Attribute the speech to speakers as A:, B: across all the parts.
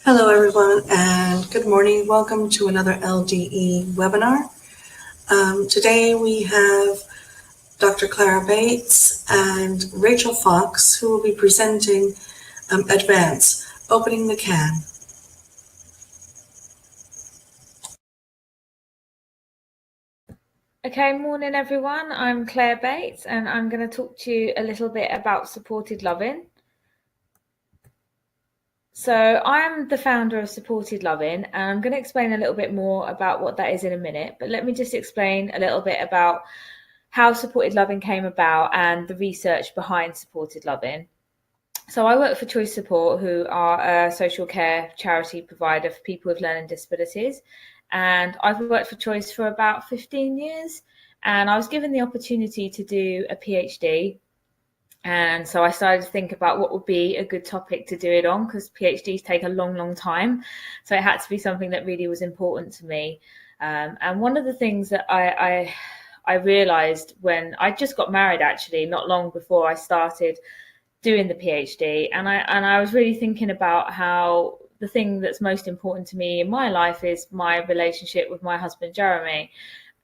A: Hello, everyone, and good morning. Welcome to another LDE webinar. Today we have Dr. Clara Bates and Rachel Fox, who will be presenting Advance, Opening the Can.
B: Okay, morning everyone. I'm Claire Bates and I'm going to talk to you a little bit about supported loving. So I'm the founder of Supported Loving and I'm going to explain a little bit more about what that is in a minute, but let me just explain a little bit about how Supported Loving came about and the research behind Supported Loving. So I work for Choice Support, who are a social care charity provider for people with learning disabilities. And I've worked for Choice for about 15 years. And I was given the opportunity to do a PhD. And so I started to think about what would be a good topic to do it on, because PhDs take a long, long time. So it had to be something that really was important to me. And one of the things that I realized when I just got married, actually, not long before I started doing the PhD, and I was really thinking about how the thing that's most important to me in my life is my relationship with my husband Jeremy.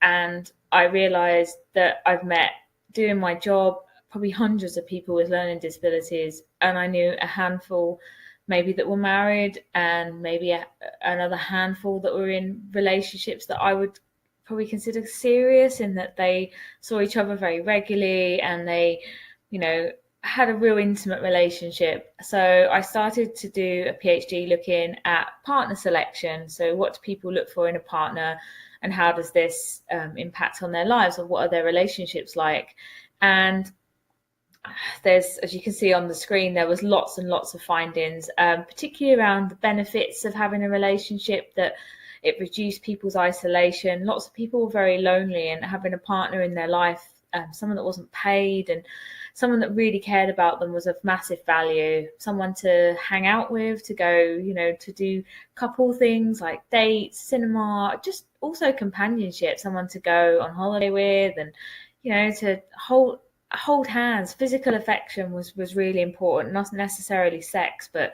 B: And I realized that I've met, doing my job, probably hundreds of people with learning disabilities, and I knew a handful maybe that were married, and maybe another handful that were in relationships that I would probably consider serious, in that they saw each other very regularly and they, had a real intimate relationship. So I started to do a PhD looking at partner selection. So what do people look for in a partner, and how does this impact on their lives, or what are their relationships like? And there's, as you can see on the screen, there was lots and lots of findings, particularly around the benefits of having a relationship, that it reduced people's isolation. Lots of people were very lonely, and having a partner in their life, someone that wasn't paid and someone that really cared about them, was of massive value. Someone to hang out with, to go, to do couple things like dates, cinema, just also companionship, someone to go on holiday with, and, to hold hands. Physical affection was really important, not necessarily sex, but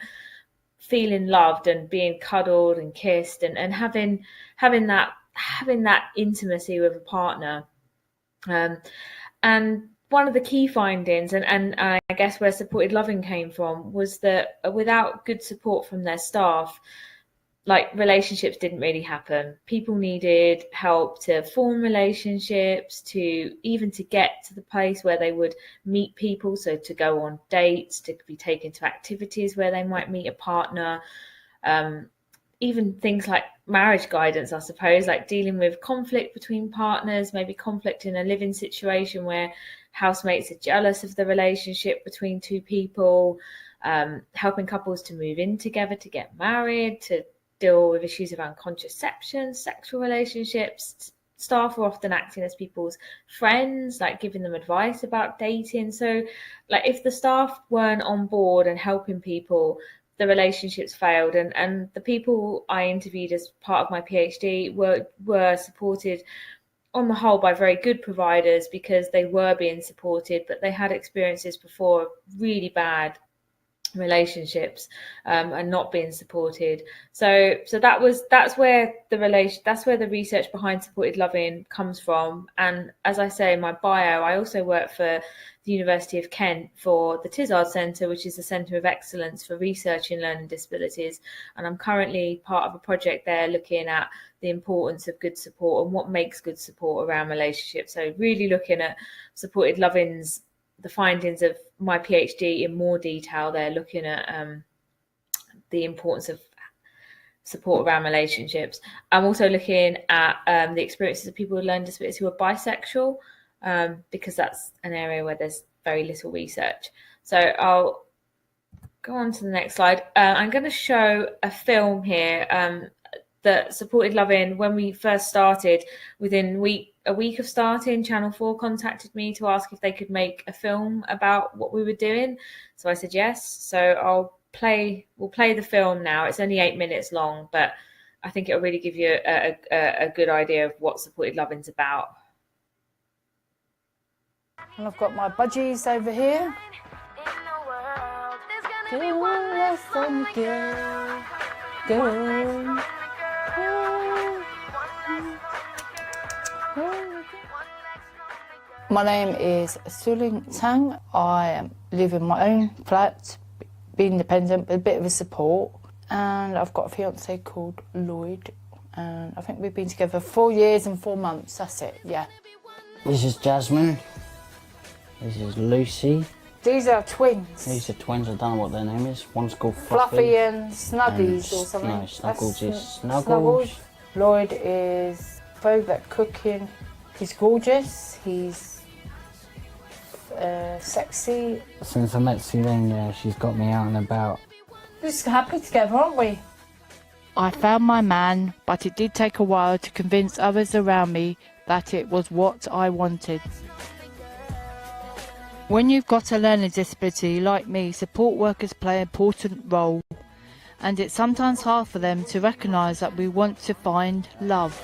B: feeling loved and being cuddled and kissed, and having that intimacy with a partner. And one of the key findings, and I guess where supported loving came from, was that without good support from their staff, like, relationships didn't really happen. People needed help to form relationships, to even to get to the place where they would meet people. So to go on dates, to be taken to activities where they might meet a partner, even things like marriage guidance, I suppose, like dealing with conflict between partners, maybe conflict in a living situation where housemates are jealous of the relationship between two people, helping couples to move in together, to get married, to deal with issues around contraception, sexual relationships. Staff were often acting as people's friends, like giving them advice about dating. So, like, if the staff weren't on board and helping people, the relationships failed. And the people I interviewed as part of my PhD were supported on the whole by very good providers, because they were being supported, but they had experiences before of really bad relationships, and not being supported. So that's where the research behind supported loving comes from. And as I say in my bio, I also work for the University of Kent for the Tizard Centre, which is the Centre of Excellence for Research in Learning Disabilities, and I'm currently part of a project there looking at the importance of good support and what makes good support around relationships. So really looking at supported loving's, the findings of my PhD in more detail. They're looking at the importance of support around relationships. I'm also looking at the experiences of people with learning disabilities who are bisexual, because that's an area where there's very little research. So I'll go on to the next slide. I'm going to show a film here that supported loving, when we first started, within a week of starting, Channel 4 contacted me to ask if they could make a film about what we were doing. So I said yes. So we'll play the film now. It's only 8 minutes long, but I think it'll really give you a good idea of what supported loving's about.
C: And I've got my budgies over here. go. My name is Suling Tang. I live in my own flat, be independent with a bit of a support, and I've got a fiance called Lloyd, and I think we've been together 4 years and 4 months. That's it, yeah.
D: This is Jasmine. This is Lucy.
C: These are twins.
D: These are twins. I don't know what their name is. One's called
C: Fluffy and Snuggies or something.
D: No, Snuggles is
C: Snuggles.
D: Snuggles.
C: Lloyd is very good at cooking. He's gorgeous. He's sexy.
D: Since I met Celine, she's got me out and about.
C: We're just happy together, aren't we? I found my man, but it did take a while to convince others around me that it was what I wanted. When you've got a learning disability like me, support workers play an important role, and it's sometimes hard for them to recognise that we want to find love.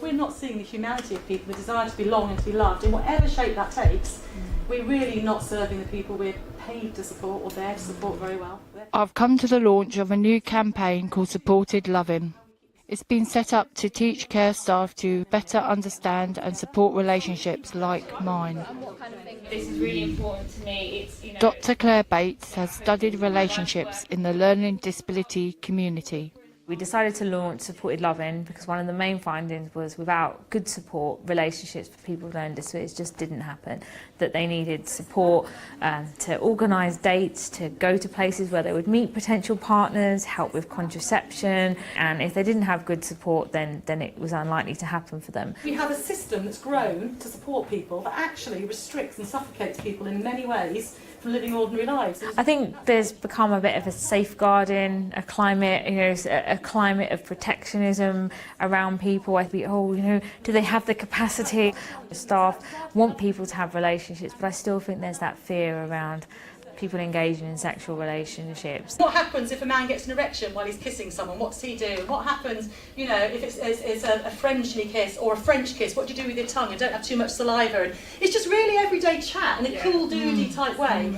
E: We're not seeing the humanity of people, the desire to belong and to be loved in whatever shape that takes. We're really not serving the people we're paid to support or there to support very well.
C: I've come to the launch of a new campaign called Supported Loving. It's been set up to teach care staff to better understand and support relationships like mine.
B: This is really important to me. It's,
C: Dr. Claire Bates has studied relationships in the learning disability community.
B: We decided to launch Supported Loving because one of the main findings was without good support, relationships for people with learning disabilities just didn't happen. That they needed support to organise dates, to go to places where they would meet potential partners, help with contraception, and if they didn't have good support, then it was unlikely to happen for them.
E: We have a system that's grown to support people that actually restricts and suffocates people in many ways from living ordinary lives.
B: I think there's become a bit of a safeguarding, a climate, a climate of protectionism around people. I think, do they have the capacity? The staff want people to have relationships, but I still think there's that fear around people engaging in sexual relationships.
E: What happens if a man gets an erection while he's kissing someone? What does he do? What happens, if it's a friendly kiss or a French kiss? What do you do with your tongue? And don't have too much saliva. And it's just really everyday chat in a cool, doody type way.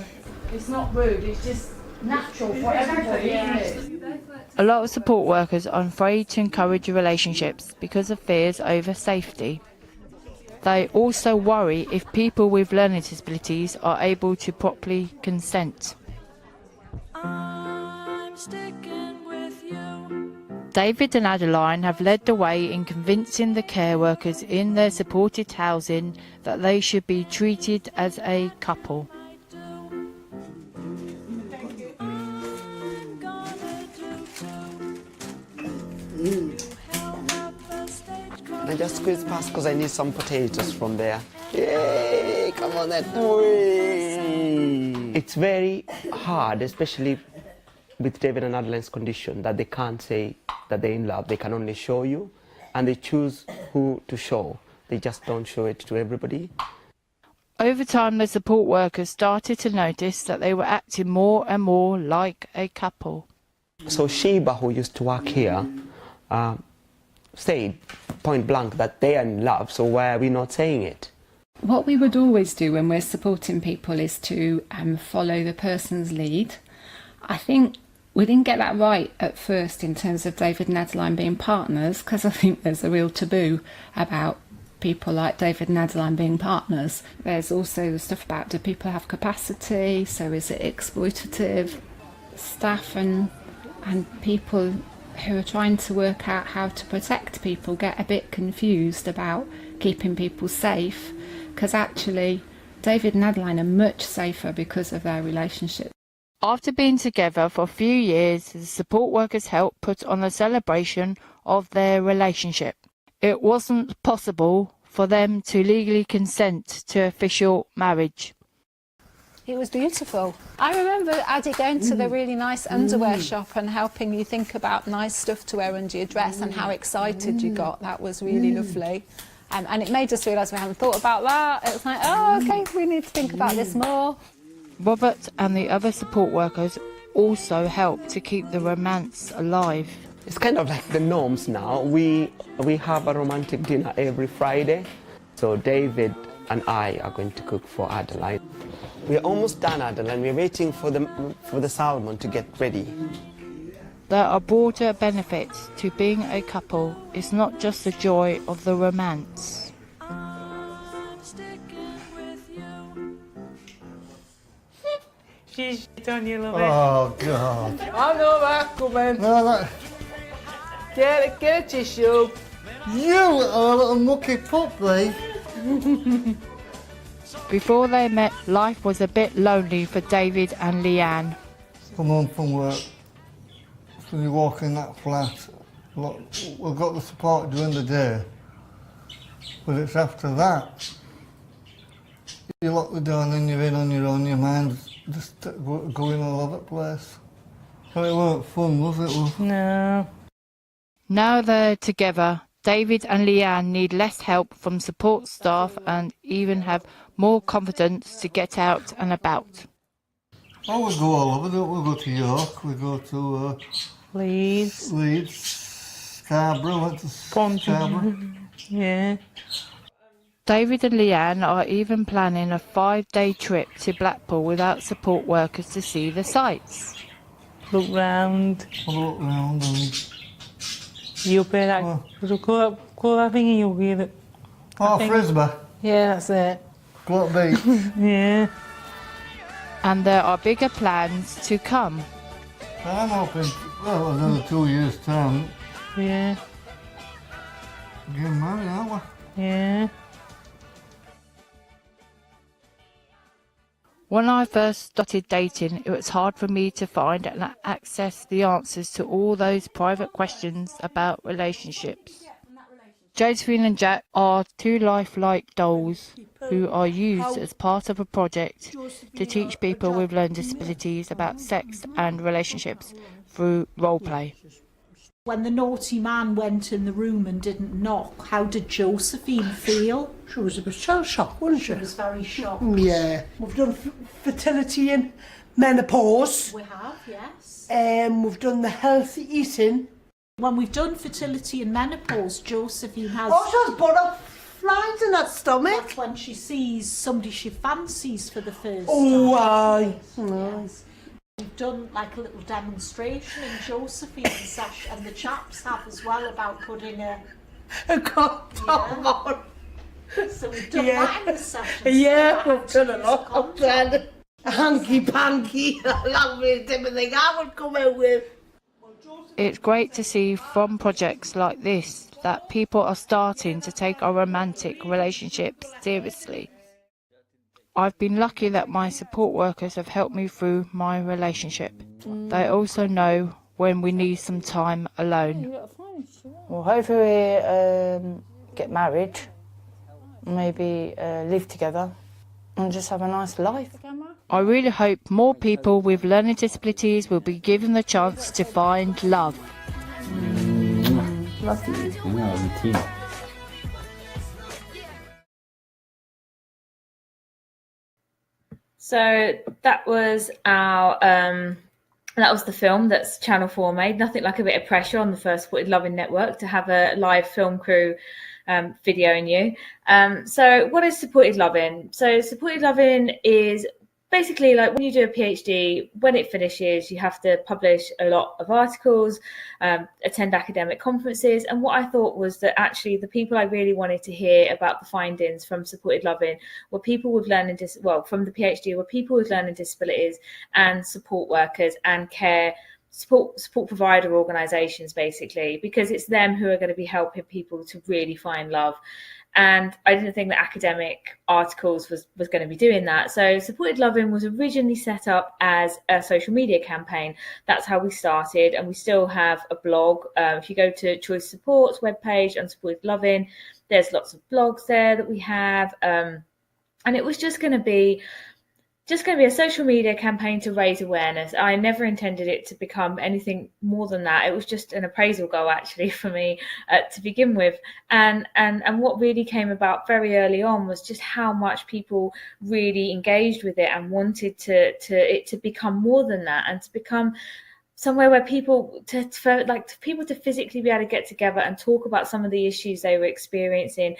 C: It's not rude, it's just natural for everybody, isn't it? A lot of support workers are afraid to encourage relationships because of fears over safety. They also worry if people with learning disabilities are able to properly consent. I'm sticking with you. David and Adeline have led the way in convincing the care workers in their supported housing that they should be treated as a couple.
F: I just squeeze past because I need some potatoes from there. Yay! Come on, that. It's very hard, especially with David and Adeline's condition, that they can't say that they're in love. They can only show you, and they choose who to show. They just don't show it to everybody.
C: Over time, the support workers started to notice that they were acting more and more like a couple.
F: So Sheba, who used to work here, said point blank that they are in love, so why are we not saying it?
G: What we would always do when we're supporting people is to follow the person's lead. I think we didn't get that right at first in terms of David and Adeline being partners, because I think there's a real taboo about people like David and Adeline being partners. There's also the stuff about, do people have capacity, so is it exploitative? Staff and people who are trying to work out how to protect people get a bit confused about keeping people safe, because actually David and Adeline are much safer because of their relationship.
C: After being together for a few years, the support workers helped put on a celebration of their relationship. It wasn't possible for them to legally consent to official marriage.
H: It was beautiful. I remember Addie going to the really nice underwear shop and helping you think about nice stuff to wear under your dress and how excited you got. That was really lovely. And it made us realise we hadn't thought about that. It was like, oh, okay, we need to think about this more.
C: Robert and the other support workers also helped to keep the romance alive.
F: It's kind of like the norms now. We have a romantic dinner every Friday. So David and I are going to cook for Adeline. We're almost done, Adeline. We're waiting for the salmon to get ready.
C: There are broader benefits to being a couple. It's not just the joy of the romance.
B: She's on you, love
I: Oh, God.
J: I know that coming.
I: No, that...
J: Get a tissue.
I: You are a little mucky puppy.
C: Before they met, life was a bit lonely for David and Leanne.
I: Come home from work. So you walk in that flat. Look, we've got the support during the day. But it's after that. You lock the door and then you're in on your own. Your mind's just going all over the place. So it weren't fun, was it, love?
B: No.
C: Now they're together, David and Leanne need less help from support staff and even have more confidence to get out and about.
I: Oh, we go all over, don't we? We go to York, we go to
B: Leeds,
I: Scarborough, went to Scarborough.
B: Yeah.
C: David and Leanne are even planning a 5-day trip to Blackpool without support workers to see the sights.
B: Look round.
I: We'll look round and...
B: You'll pay that. Call that thing in your gear.
I: Oh, Frisbee.
B: Yeah, that's it.
I: Go up beach.
B: Yeah.
C: And there are bigger plans to come.
I: I'm hoping, well, another 2 years' time.
B: Yeah.
I: Getting married, aren't we?
B: Yeah.
C: When I first started dating, it was hard for me to find and access the answers to all those private questions about relationships. Josephine and Jack are two lifelike dolls who are used as part of a project to teach people with learning disabilities about sex and relationships through role play.
K: When the naughty man went in the room and didn't knock, how did Josephine feel?
L: She was a bit shell-shocked, wasn't she?
K: She was very shocked.
L: Yeah. We've done fertility and menopause.
K: We have, yes.
L: We've done the healthy eating.
K: When we've done fertility and menopause, Josephine has...
L: Oh, she has butterflies in her stomach.
K: That's when she sees somebody she fancies for the first
L: Oh,
K: time.
L: aye.
K: Yes. We've done like a little demonstration in Josephine's session, and the chaps have as well, about putting a
L: condom on.
K: So we've done that in the session.
L: Yeah,
K: so
L: we've done a lot of that. Hanky-panky, lovely everything I would come out with.
C: It's great to see from projects like this that people are starting to take our romantic relationships seriously. I've been lucky that my support workers have helped me through my relationship. They also know when we need some time alone.
J: Well, hopefully we get married, maybe live together and just have a nice life.
C: I really hope more people with learning disabilities will be given the chance to find love.
J: Love you.
B: So that was our that was the film that's Channel 4 made. Nothing like a bit of pressure on the First Supported Loving Network to have a live film crew videoing you. So what is supported loving? So supported loving is basically like when you do a PhD, when it finishes, you have to publish a lot of articles, attend academic conferences. And what I thought was that actually the people I really wanted to hear about the findings from supported loving were people with learning from the PhD were people with learning disabilities and support workers and support provider organisations, basically, because it's them who are going to be helping people to really find love. And I didn't think that academic articles was going to be doing that. So Supported Loving was originally set up as a social media campaign. That's how we started. And we still have a blog. If you go to Choice Support's webpage and Supported Loving, there's lots of blogs there that we have. And it was just going to be a social media campaign to raise awareness. I never intended it to become anything more than that. It was just an appraisal goal, actually, for me to begin with. And what really came about very early on was just how much people really engaged with it and wanted it to become more than that, and to become somewhere where people to physically be able to get together and talk about some of the issues they were experiencing,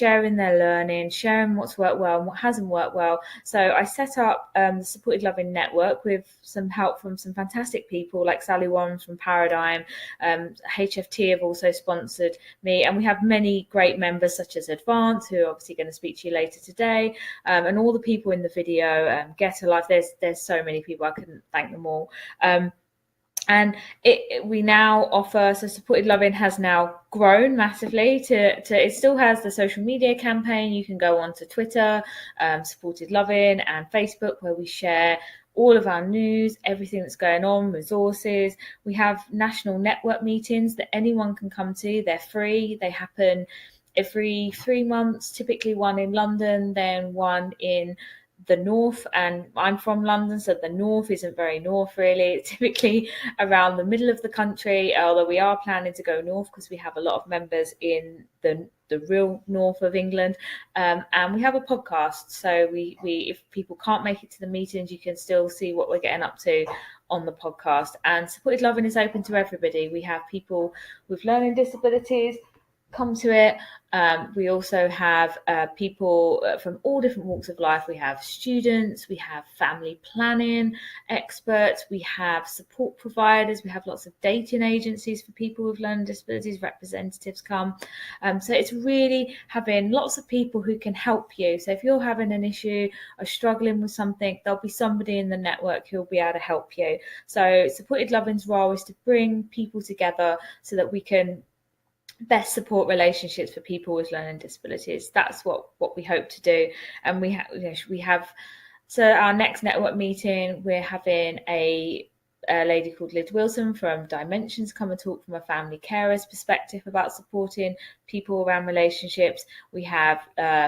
B: sharing their learning, sharing what's worked well and what hasn't worked well. So I set up the Supported Loving Network with some help from some fantastic people like Sally Warren from Paradigm. HFT have also sponsored me, and we have many great members such as Advance, who are obviously going to speak to you later today, and all the people in the video, Get a Life. There's so many people, I couldn't thank them all. And we now offer, so Supported Loving has now grown massively to it still has the social media campaign. You can go on to Twitter, Supported Loving, and Facebook, where we share all of our news, everything that's going on, resources. We have national network meetings that anyone can come to. They're free. They happen every 3 months, typically one in London, then one in the north, and I'm from London, so the north isn't very north really. It's typically around the middle of the country, although we are planning to go north because we have a lot of members in the real north of England, and we have a podcast, so we if people can't make it to the meetings, you can still see what we're getting up to on the podcast. And Supported Loving is open to everybody. We have people with learning disabilities come to it. We also have people from all different walks of life. We have students, we have family planning experts, we have support providers, we have lots of dating agencies for people with learning disabilities, representatives come. So it's really having lots of people who can help you. So if you're having an issue or struggling with something, there'll be somebody in the network who'll be able to help you. So Supported Loving's role is to bring people together so that we can best support relationships for people with learning disabilities. That's what we hope to do. And we have so our next network meeting, we're having a lady called Liz Wilson from Dimensions come and talk from a family carer's perspective about supporting people around relationships. We have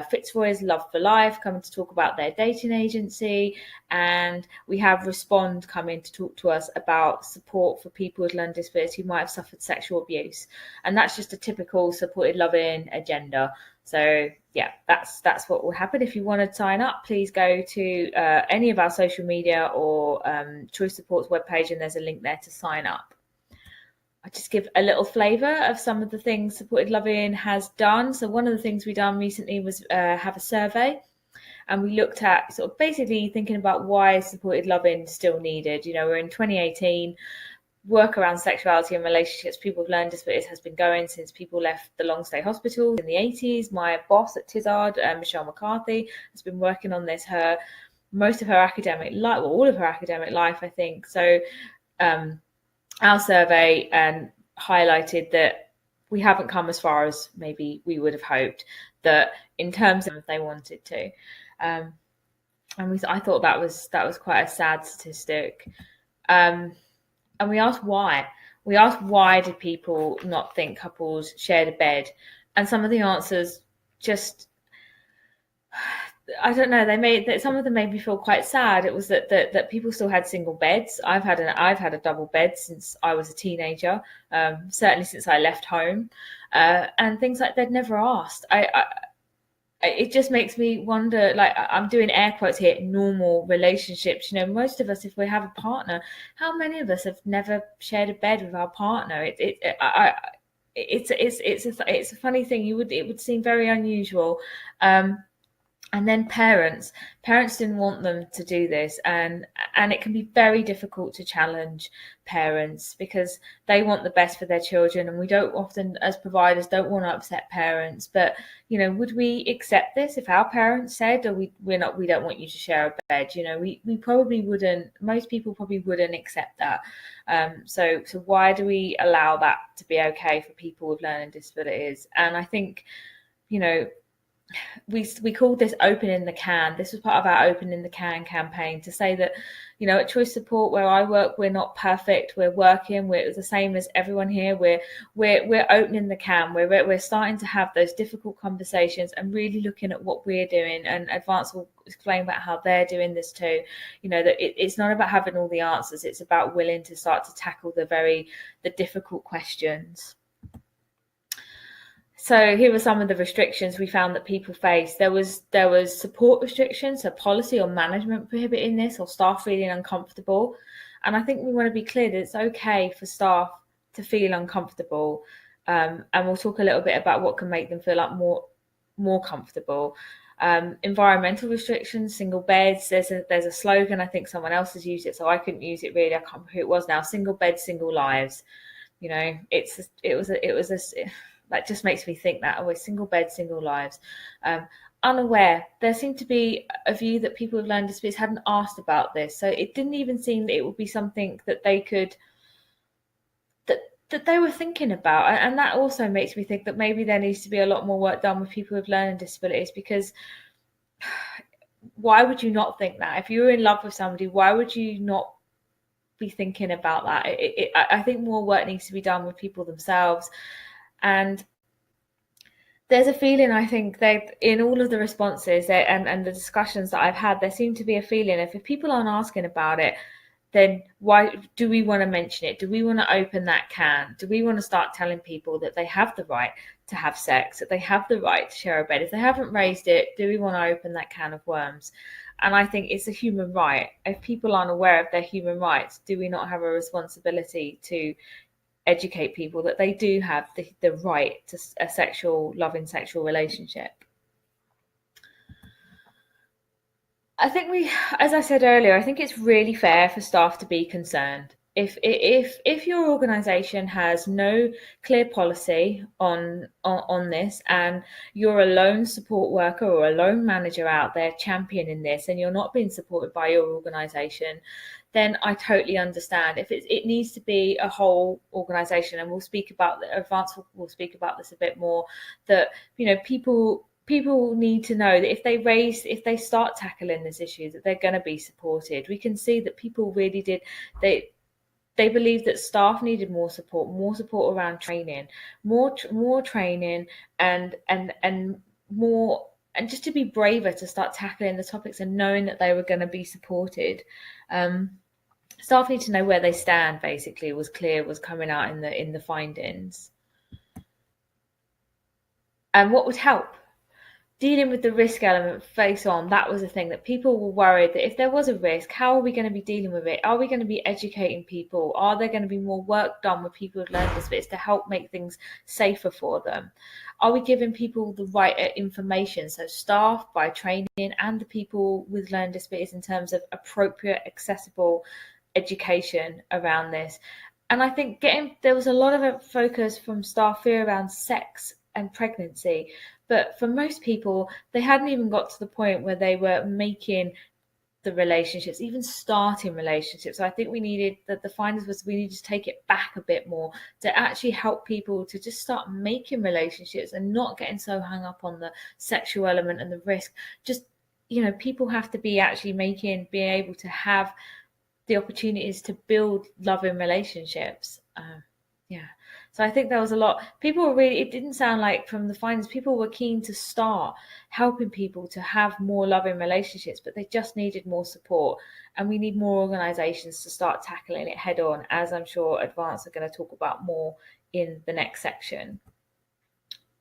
B: Fitzroy's Love for Life coming to talk about their dating agency, and we have Respond coming to talk to us about support for people with learning disabilities who might have suffered sexual abuse. And that's just a typical Supported Loving agenda. So yeah, that's what will happen. If you want to sign up, please go to any of our social media or Choice Support's webpage, and there's a link there to sign up. I just give a little flavour of some of the things Supported Loving has done. So one of the things we done recently was have a survey, and we looked at sort of basically thinking about why Supported Loving is still needed. You know, we're in 2018. Work around sexuality and relationships, people with learning disabilities, has been going since people left the long stay hospitals in the 80s. My boss at Tizard, Michelle McCarthy, has been working on this most of her academic life, well, all of her academic life, I think. So our survey highlighted that we haven't come as far as maybe we would have hoped, that in terms of if they wanted to. And I thought that was quite a sad statistic. And we asked why. We asked why did people not think couples shared a bed? And some of the answers just, I don't know. Some of them made me feel quite sad. It was that people still had single beds. I've had a double bed since I was a teenager. Certainly since I left home, and things like they'd never asked. It just makes me wonder, like, I'm doing air quotes here, normal relationships. You know, most of us, if we have a partner, how many of us have never shared a bed with our partner? It's a funny thing. It would seem very unusual. And then parents didn't want them to do this, and it can be very difficult to challenge parents because they want the best for their children, and we don't often, as providers, don't want to upset parents. But you know, would we accept this if our parents said, "Or we don't want you to share a bed"? You know, we probably wouldn't. Most people probably wouldn't accept that. So why do we allow that to be okay for people with learning disabilities? And I think, you know, we called this opening the can. This was part of our opening the can campaign to say that, you know, at Choice Support, where I work, we're not perfect. We're working. We're the same as everyone here. We're opening the can. We're starting to have those difficult conversations and really looking at what we're doing. And Advance will explain about how they're doing this too. You know, that it's not about having all the answers. It's about willing to start to tackle the difficult questions. So here were some of the restrictions we found that people face. There was support restrictions, so policy or management prohibiting this, or staff feeling uncomfortable. And I think we want to be clear that it's okay for staff to feel uncomfortable, and we'll talk a little bit about what can make them feel like more comfortable. Environmental restrictions, single beds. There's a slogan. I think someone else has used it, so I couldn't use it really. I can't remember who it was now. Single beds, single lives. You know, that just makes me think that always single beds, single lives. Unaware. There seemed to be a view that people with learning disabilities hadn't asked about this, so it didn't even seem that it would be something that they could that they were thinking about. And that also makes me think that maybe there needs to be a lot more work done with people with learning disabilities, because why would you not think that? If you were in love with somebody, why would you not be thinking about that? I think more work needs to be done with people themselves. And there's a feeling, I think, that in all of the responses and the discussions that I've had, there seemed to be a feeling if people aren't asking about it, then why do we want to mention it? Do we want to open that can? Do we want to start telling people that they have the right to have sex, that they have the right to share a bed? If they haven't raised it, do we want to open that can of worms? And I think it's a human right. If people aren't aware of their human rights, do we not have a responsibility to educate people that they do have the right to a loving sexual relationship? I think as I said earlier, I think it's really fair for staff to be concerned. If your organisation has no clear policy on this, and you're a lone support worker or a lone manager out there championing this, and you're not being supported by your organisation, then I totally understand. If it needs to be a whole organisation, and we'll speak about we'll speak about this a bit more. That people need to know that if they start tackling this issue, that they're going to be supported. We can see that people really did. They believe that staff needed more support around training, more training, and more, and just to be braver to start tackling the topics and knowing that they were going to be supported. Staff need to know where they stand. Basically, was coming out in the findings. And what would help? Dealing with the risk element face on, that was the thing that people were worried that if there was a risk, how are we going to be dealing with it? Are we going to be educating people? Are there going to be more work done with people with learning disabilities to help make things safer for them? Are we giving people the right information? So staff by training, and the people with learning disabilities in terms of appropriate, accessible education around this. And I think there was a lot of a focus from staff here around sex and pregnancy. But for most people, they hadn't even got to the point where they were making the relationships, even starting relationships. So I think we needed to take it back a bit more to actually help people to just start making relationships and not getting so hung up on the sexual element and the risk. Just, people have to be actually being able to have the opportunities to build loving relationships. So I think there was a lot. It didn't sound like from the findings, people were keen to start helping people to have more loving relationships, but they just needed more support. And we need more organisations to start tackling it head on, as I'm sure Advance are going to talk about more in the next section.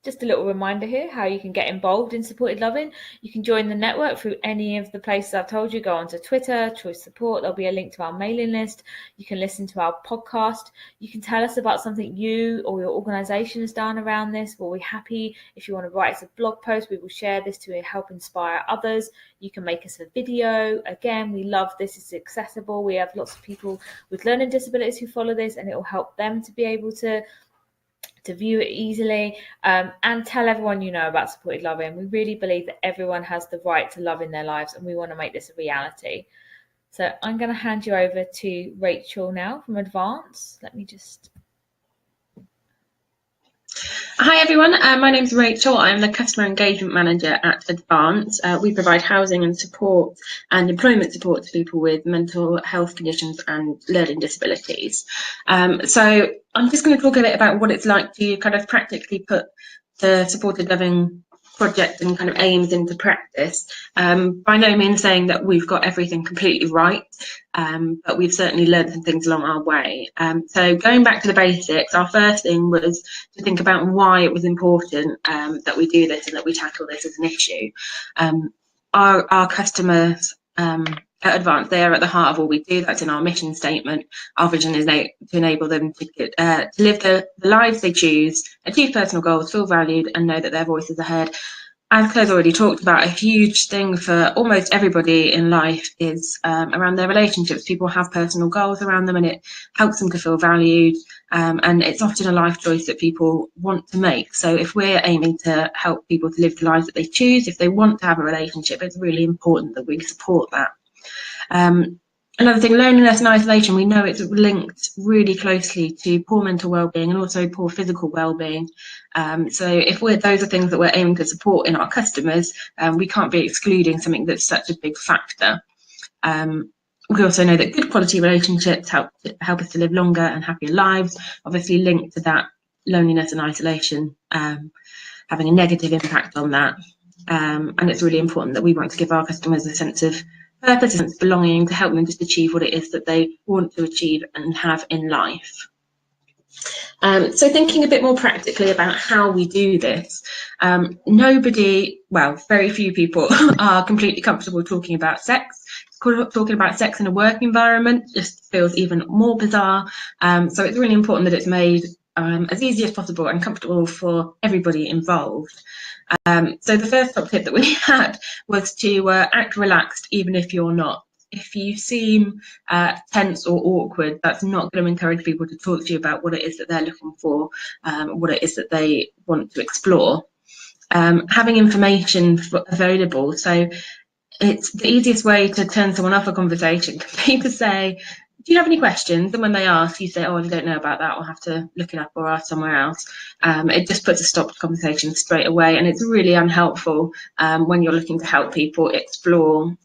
B: Just a little reminder here how you can get involved in supported loving. You can join the network through any of the places I've told you. Go onto Twitter, Choice Support. There'll be a link to our mailing list. You can listen to our podcast. You can tell us about something you or your organisation has done around this. We'll be happy if you want to write us a blog post. We will share this to help inspire others. You can make us a video. Again, we love this. It's accessible. We have lots of people with learning disabilities who follow this, and it will help them to be able to view it easily, and tell everyone about supported loving. We really believe that everyone has the right to love in their lives, and we want to make this a reality. So I'm going to hand you over to Rachel now from Advance. Let me just...
M: Hi everyone, my name's Rachel. I'm the Customer Engagement Manager at Advance. We provide housing and support and employment support to people with mental health conditions and learning disabilities. So I'm just going to talk a bit about what it's like to kind of practically put the supported living project and kind of aims into practice. By no means saying that we've got everything completely right, but we've certainly learned some things along our way. So going back to the basics, our first thing was to think about why it was important that we do this and that we tackle this as an issue. Our customers at Advance, they are at the heart of all we do. That's in our mission statement. Our vision is to enable them to live the lives they choose, achieve personal goals, feel valued, and know that their voices are heard. As Claire's already talked about, a huge thing for almost everybody in life is around their relationships. People have personal goals around them, and it helps them to feel valued. And it's often a life choice that people want to make. So if we're aiming to help people to live the lives that they choose, if they want to have a relationship, it's really important that we support that. Another thing, loneliness and isolation, we know it's linked really closely to poor mental well-being and also poor physical well-being. So if those are things that we're aiming to support in our customers, we can't be excluding something that's such a big factor. We also know that good quality relationships help us to live longer and happier lives, obviously linked to that loneliness and isolation having a negative impact on that. And it's really important that we want to give our customers a sense of purpose, a sense of belonging, to help them just achieve what it is that they want to achieve and have in life. So thinking a bit more practically about how we do this, very few people are completely comfortable talking about sex. Talking about sex in a work environment just feels even more bizarre. So it's really important that it's made as easy as possible and comfortable for everybody involved. So the first top tip that we had was to act relaxed even if you're not. If you seem tense or awkward, that's not going to encourage people to talk to you about what it is that they're looking for, what it is that they want to explore. Having information available. So it's the easiest way to turn someone off a conversation can be to say, do you have any questions? And when they ask, you say, oh, I don't know about that, I'll have to look it up or ask somewhere else. It just puts a stop to conversation straight away, and it's really unhelpful when you're looking to help people explore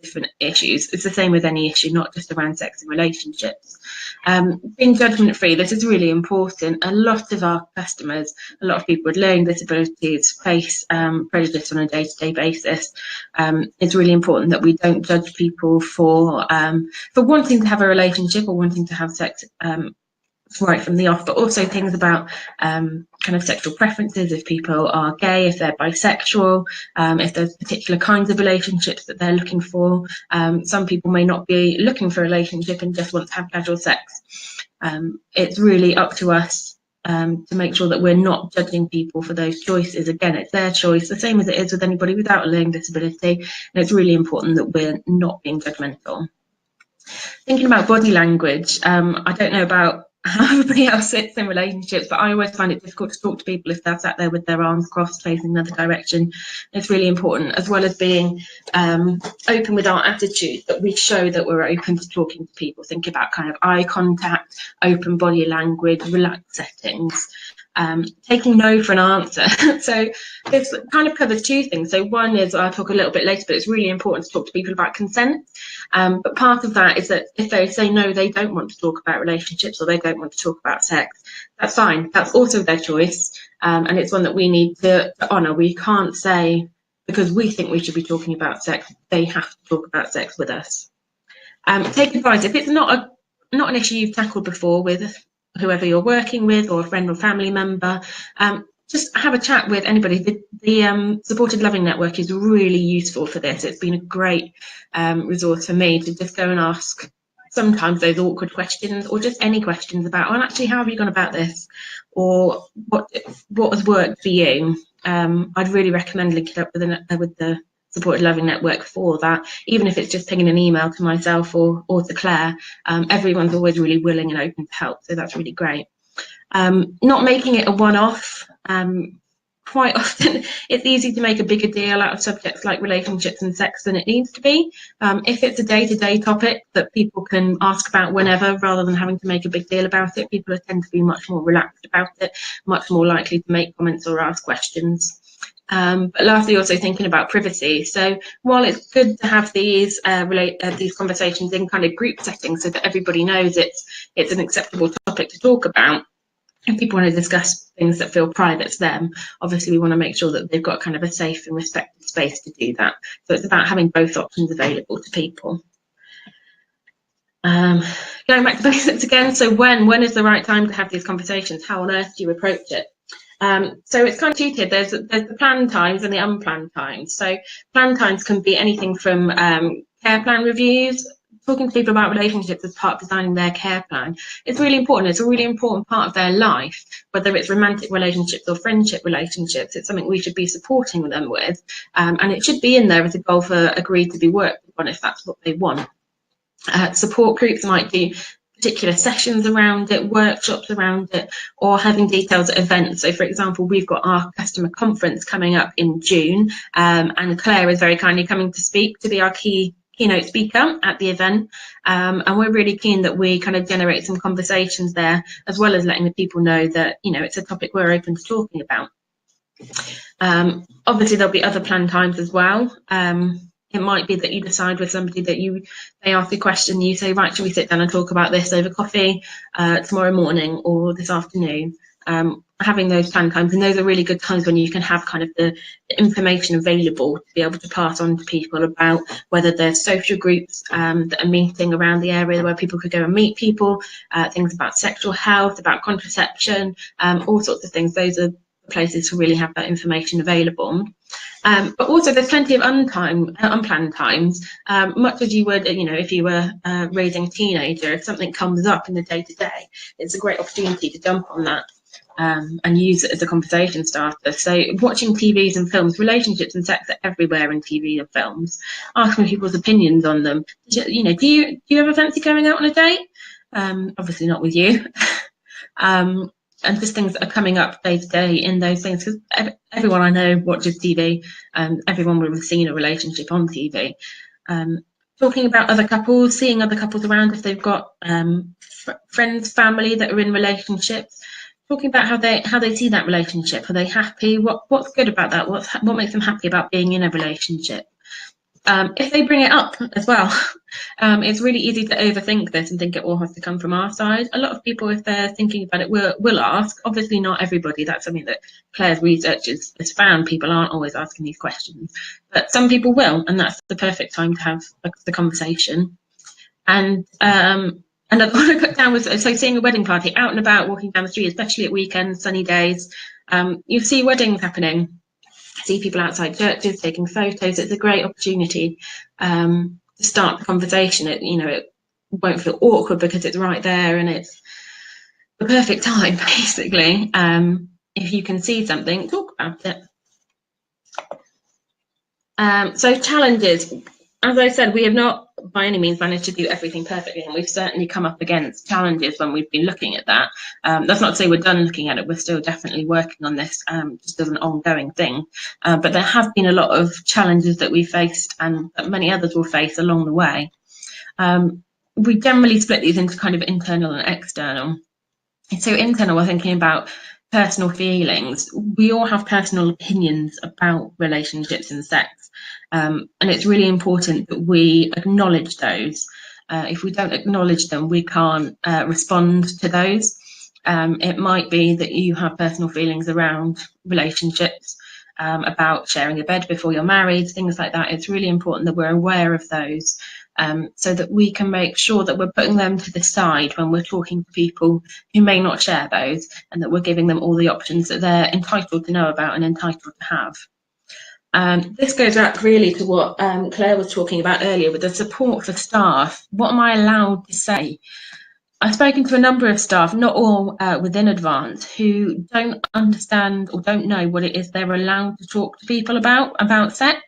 M: different issues. It's the same with any issue, not just around sex and relationships. Being judgment-free, this is really important. A lot of our customers, a lot of people with learning disabilities face prejudice on a day-to-day basis. It's really important that we don't judge people for wanting to have a relationship or wanting to have sex right from the off, but also things about kind of sexual preferences, if people are gay, if they're bisexual, if there's particular kinds of relationships that they're looking for. Some people may not be looking for a relationship and just want to have casual sex. It's really up to us to make sure that we're not judging people for those choices. Again, it's their choice, the same as it is with anybody without a learning disability, and it's really important that we're not being judgmental. Thinking about body language, I don't know about how everybody else sits in relationships, but I always find it difficult to talk to people if they're sat there with their arms crossed facing another direction. It's really important, as well as being open with our attitude, that we show that we're open to talking to people. Think about kind of eye contact, open body language, relaxed settings. Taking no for an answer. So this kind of covers two things. So one is, I'll talk a little bit later, but it's really important to talk to people about consent. But part of that is that if they say no, they don't want to talk about relationships or they don't want to talk about sex, that's fine. That's also their choice. And it's one that we need to honour. We can't say, because we think we should be talking about sex, they have to talk about sex with us. Take advice. If it's not an issue you've tackled before with whoever you're working with or a friend or family member, just have a chat with anybody. The Supported Loving Network is really useful for this. It's been a great resource for me to just go and ask sometimes those awkward questions, or just any questions about, well, actually, how have you gone about this? Or what has worked for you? I'd really recommend linking up with the Supported Loving Network for that, even if it's just pinging an email to myself or to Claire. Everyone's always really willing and open to help, so that's really great. Not making it a one-off. Quite often it's easy to make a bigger deal out of subjects like relationships and sex than it needs to be. If it's a day-to-day topic that people can ask about whenever, rather than having to make a big deal about it, people tend to be much more relaxed about it, much more likely to make comments or ask questions. But lastly, also thinking about privacy. So while it's good to have these conversations in kind of group settings so that everybody knows it's an acceptable topic to talk about, if people want to discuss things that feel private to them, obviously we want to make sure that they've got kind of a safe and respected space to do that. So it's about having both options available to people. Going back to basics again, so when is the right time to have these conversations? How on earth do you approach it? So it's kind of two-tiered. There's the planned times and the unplanned times. So planned times can be anything from care plan reviews, talking to people about relationships as part of designing their care plan. It's really important. It's a really important part of their life, whether it's romantic relationships or friendship relationships. It's something we should be supporting them with, and it should be in there as a goal for agreed to be worked on if that's what they want. Support groups might do particular sessions around it, workshops around it, or having details at events. So, for example, we've got our customer conference coming up in June, and Claire is very kindly coming to speak, to be our keynote speaker at the event, and we're really keen that we kind of generate some conversations there, as well as letting the people know that, you know, it's a topic we're open to talking about. Obviously, there'll be other planned times as well. It might be that you decide with somebody that they ask a question, you say, right, should we sit down and talk about this over coffee tomorrow morning or this afternoon? Having those planned times, and those are really good times when you can have kind of the information available to be able to pass on to people about whether there's social groups that are meeting around the area where people could go and meet people, things about sexual health, about contraception, all sorts of things. Those are places to really have that information available. But also there's plenty of unplanned times, much as you would, you know, if you were raising a teenager. If something comes up in the day-to-day, it's a great opportunity to jump on that and use it as a conversation starter. So watching TVs and films, relationships and sex are everywhere in TV and films. Asking people's opinions on them. You know, do you ever fancy going out on a date? Obviously not with you. And just things that are coming up day to day in those things, because everyone I know watches TV, and everyone will have seen a relationship on TV. Talking about other couples, seeing other couples around if they've got friends, family that are in relationships. Talking about how they see that relationship. Are they happy? What's good about that? What makes them happy about being in a relationship? If they bring it up as well, it's really easy to overthink this and think it all has to come from our side. A lot of people, if they're thinking about it, will ask. Obviously not everybody. That's something that Claire's research has found. People aren't always asking these questions, but some people will, and that's the perfect time to have the conversation. And another one I put down was, so seeing a wedding party, out and about, walking down the street, especially at weekends, sunny days, you see weddings happening. See people outside churches taking photos. It's a great opportunity to start the conversation. It won't feel awkward because it's right there, and it's the perfect time, basically. If you can see something, talk about it. So challenges. As I said, we have not by any means managed to do everything perfectly, and we've certainly come up against challenges when we've been looking at that. That's not to say we're done looking at it. We're still definitely working on this just as an ongoing thing. But there have been a lot of challenges that we faced and that many others will face along the way. We generally split these into kind of internal and external. So internal, we're thinking about personal feelings. We all have personal opinions about relationships and sex. And it's really important that we acknowledge those. If we don't acknowledge them, we can't respond to those. It might be that you have personal feelings around relationships, about sharing a bed before you're married, things like that. It's really important that we're aware of those, so that we can make sure that we're putting them to the side when we're talking to people who may not share those, and that we're giving them all the options that they're entitled to know about and entitled to have. This goes back really to what Claire was talking about earlier with the support for staff. What am I allowed to say? I've spoken to a number of staff, not all within Advance, who don't understand or don't know what it is they're allowed to talk to people about sex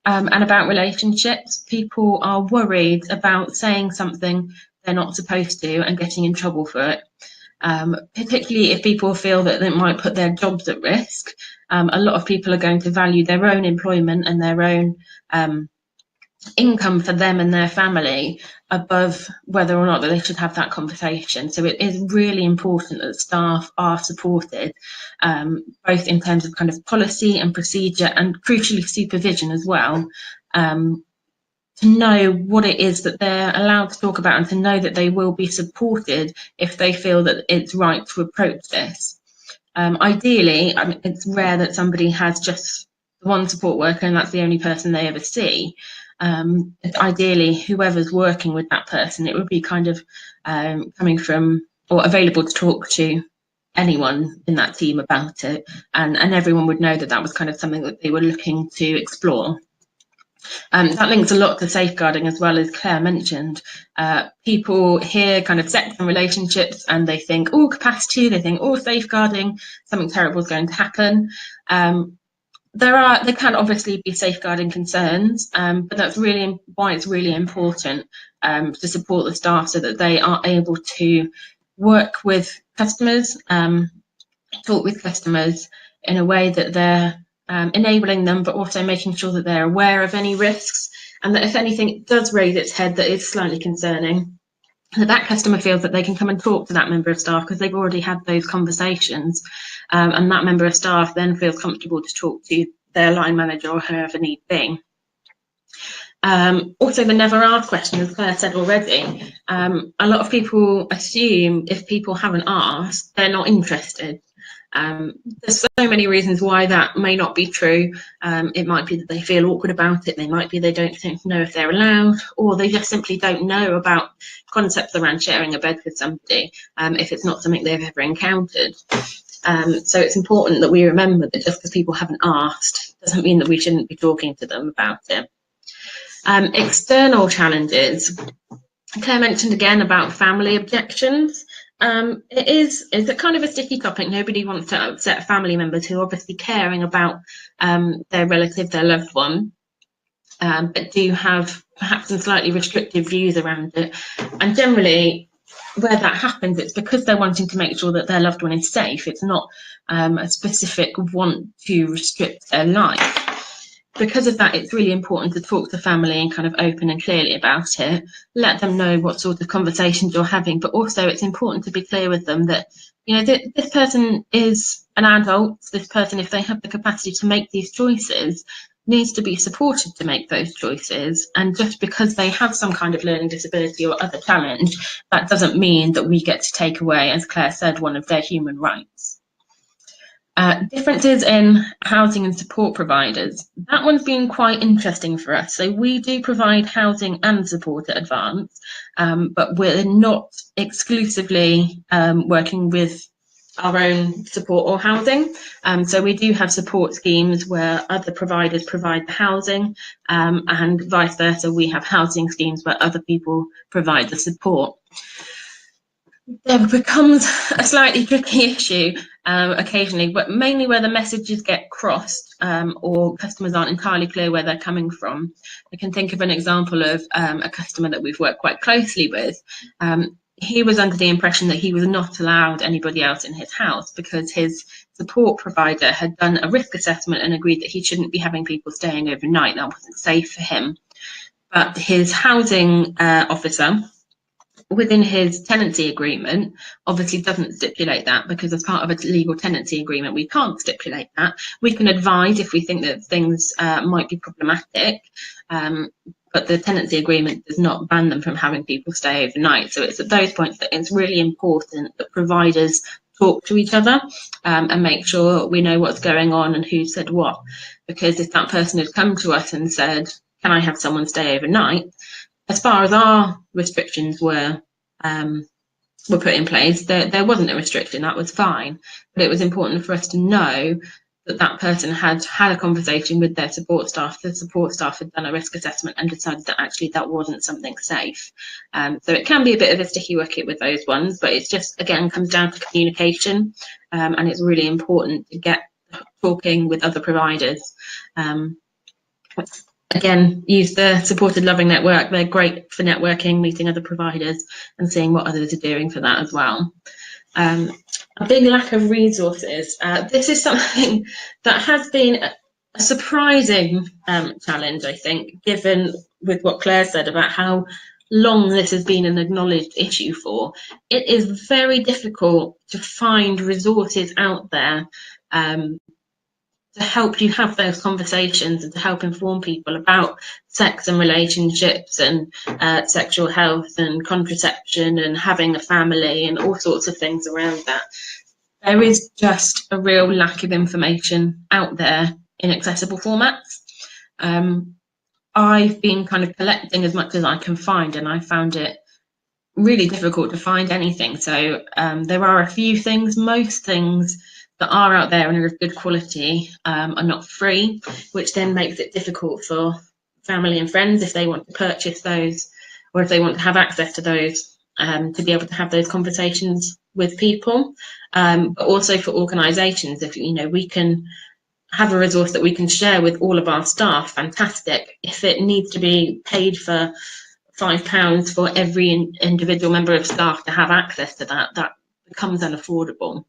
M: and about relationships. People are worried about saying something they're not supposed to and getting in trouble for it. Particularly if people feel that it might put their jobs at risk. A lot of people are going to value their own employment and their own income for them and their family above whether or not that they should have that conversation. So it is really important that staff are supported, both in terms of kind of policy and procedure and crucially supervision as well, to know what it is that they're allowed to talk about and to know that they will be supported if they feel that it's right to approach this. Ideally, I mean, it's rare that somebody has just one support worker and that's the only person they ever see. Ideally, whoever's working with that person, it would be kind of coming from or available to talk to anyone in that team about it, and everyone would know that that was kind of something that they were looking to explore. That links a lot to safeguarding as well, as Claire mentioned. People hear kind of sex and relationships and they think, oh, capacity, they think, oh, safeguarding, something terrible is going to happen. There can obviously be safeguarding concerns, but that's really why it's really important to support the staff so that they are able to work with customers, talk with customers in a way that they're enabling them, but also making sure that they're aware of any risks, and that if anything does raise its head that is slightly concerning, that customer feels that they can come and talk to that member of staff because they've already had those conversations, and that member of staff then feels comfortable to talk to their line manager or whoever need be. Also, the never asked question, as Claire said already, a lot of people assume if people haven't asked, they're not interested. There's so many reasons why that may not be true. It might be that they feel awkward about it, they might be they don't know if they're allowed, or they just simply don't know about concepts around sharing a bed with somebody if it's not something they've ever encountered. So it's important that we remember that just because people haven't asked doesn't mean that we shouldn't be talking to them about it. External challenges. Claire mentioned again about family objections. It's a kind of a sticky topic. Nobody wants to upset family members who are obviously caring about their relative, their loved one, but do have perhaps some slightly restrictive views around it. And generally, where that happens, it's because they're wanting to make sure that their loved one is safe. It's not a specific want to restrict their life. Because of that, it's really important to talk to family and kind of open and clearly about it. Let them know what sort of conversations you're having, but also it's important to be clear with them that, you know, this person is an adult. This person, if they have the capacity to make these choices, needs to be supported to make those choices. And just because they have some kind of learning disability or other challenge, that doesn't mean that we get to take away, as Claire said, one of their human rights. Differences in housing and support providers. That one's been quite interesting for us. So we do provide housing and support at Advance, but we're not exclusively working with our own support or housing. So we do have support schemes where other providers provide the housing, and vice versa. We have housing schemes where other people provide the support. There becomes a slightly tricky issue occasionally, but mainly where the messages get crossed or customers aren't entirely clear where they're coming from. I can think of an example of a customer that we've worked quite closely with. He was under the impression that he was not allowed anybody else in his house because his support provider had done a risk assessment and agreed that he shouldn't be having people staying overnight. That wasn't safe for him. But his housing officer, within his tenancy agreement, obviously doesn't stipulate that, because as part of a legal tenancy agreement we can't stipulate that. We can advise if we think that things might be problematic, but the tenancy agreement does not ban them from having people stay overnight. So it's at those points that it's really important that providers talk to each other and make sure we know what's going on and who said what, because if that person had come to us and said, can I have someone stay overnight, as far as our restrictions were put in place, there wasn't a restriction. That was fine, but it was important for us to know that that person had had a conversation with their support staff. The support staff had done a risk assessment and decided that actually that wasn't something safe. So it can be a bit of a sticky wicket with those ones, but it's just, again, comes down to communication, and it's really important to get talking with other providers. Again, use the supported loving network. They're great for networking, meeting other providers and seeing what others are doing for that as well. A big lack of resources. This is something that has been a surprising challenge, I think, given with what Claire said about how long this has been an acknowledged issue for. It is very difficult to find resources out there to help you have those conversations and to help inform people about sex and relationships and sexual health and contraception and having a family and all sorts of things around that. There is just a real lack of information out there in accessible formats. I've been kind of collecting as much as I can find, and I found it really difficult to find anything. So there are a few things. Most things that are out there and are of good quality are not free, which then makes it difficult for family and friends if they want to purchase those, or if they want to have access to those, to be able to have those conversations with people. But also for organisations, if we can have a resource that we can share with all of our staff, fantastic. If it needs to be paid for £5 for every individual member of staff to have access to that, that becomes unaffordable.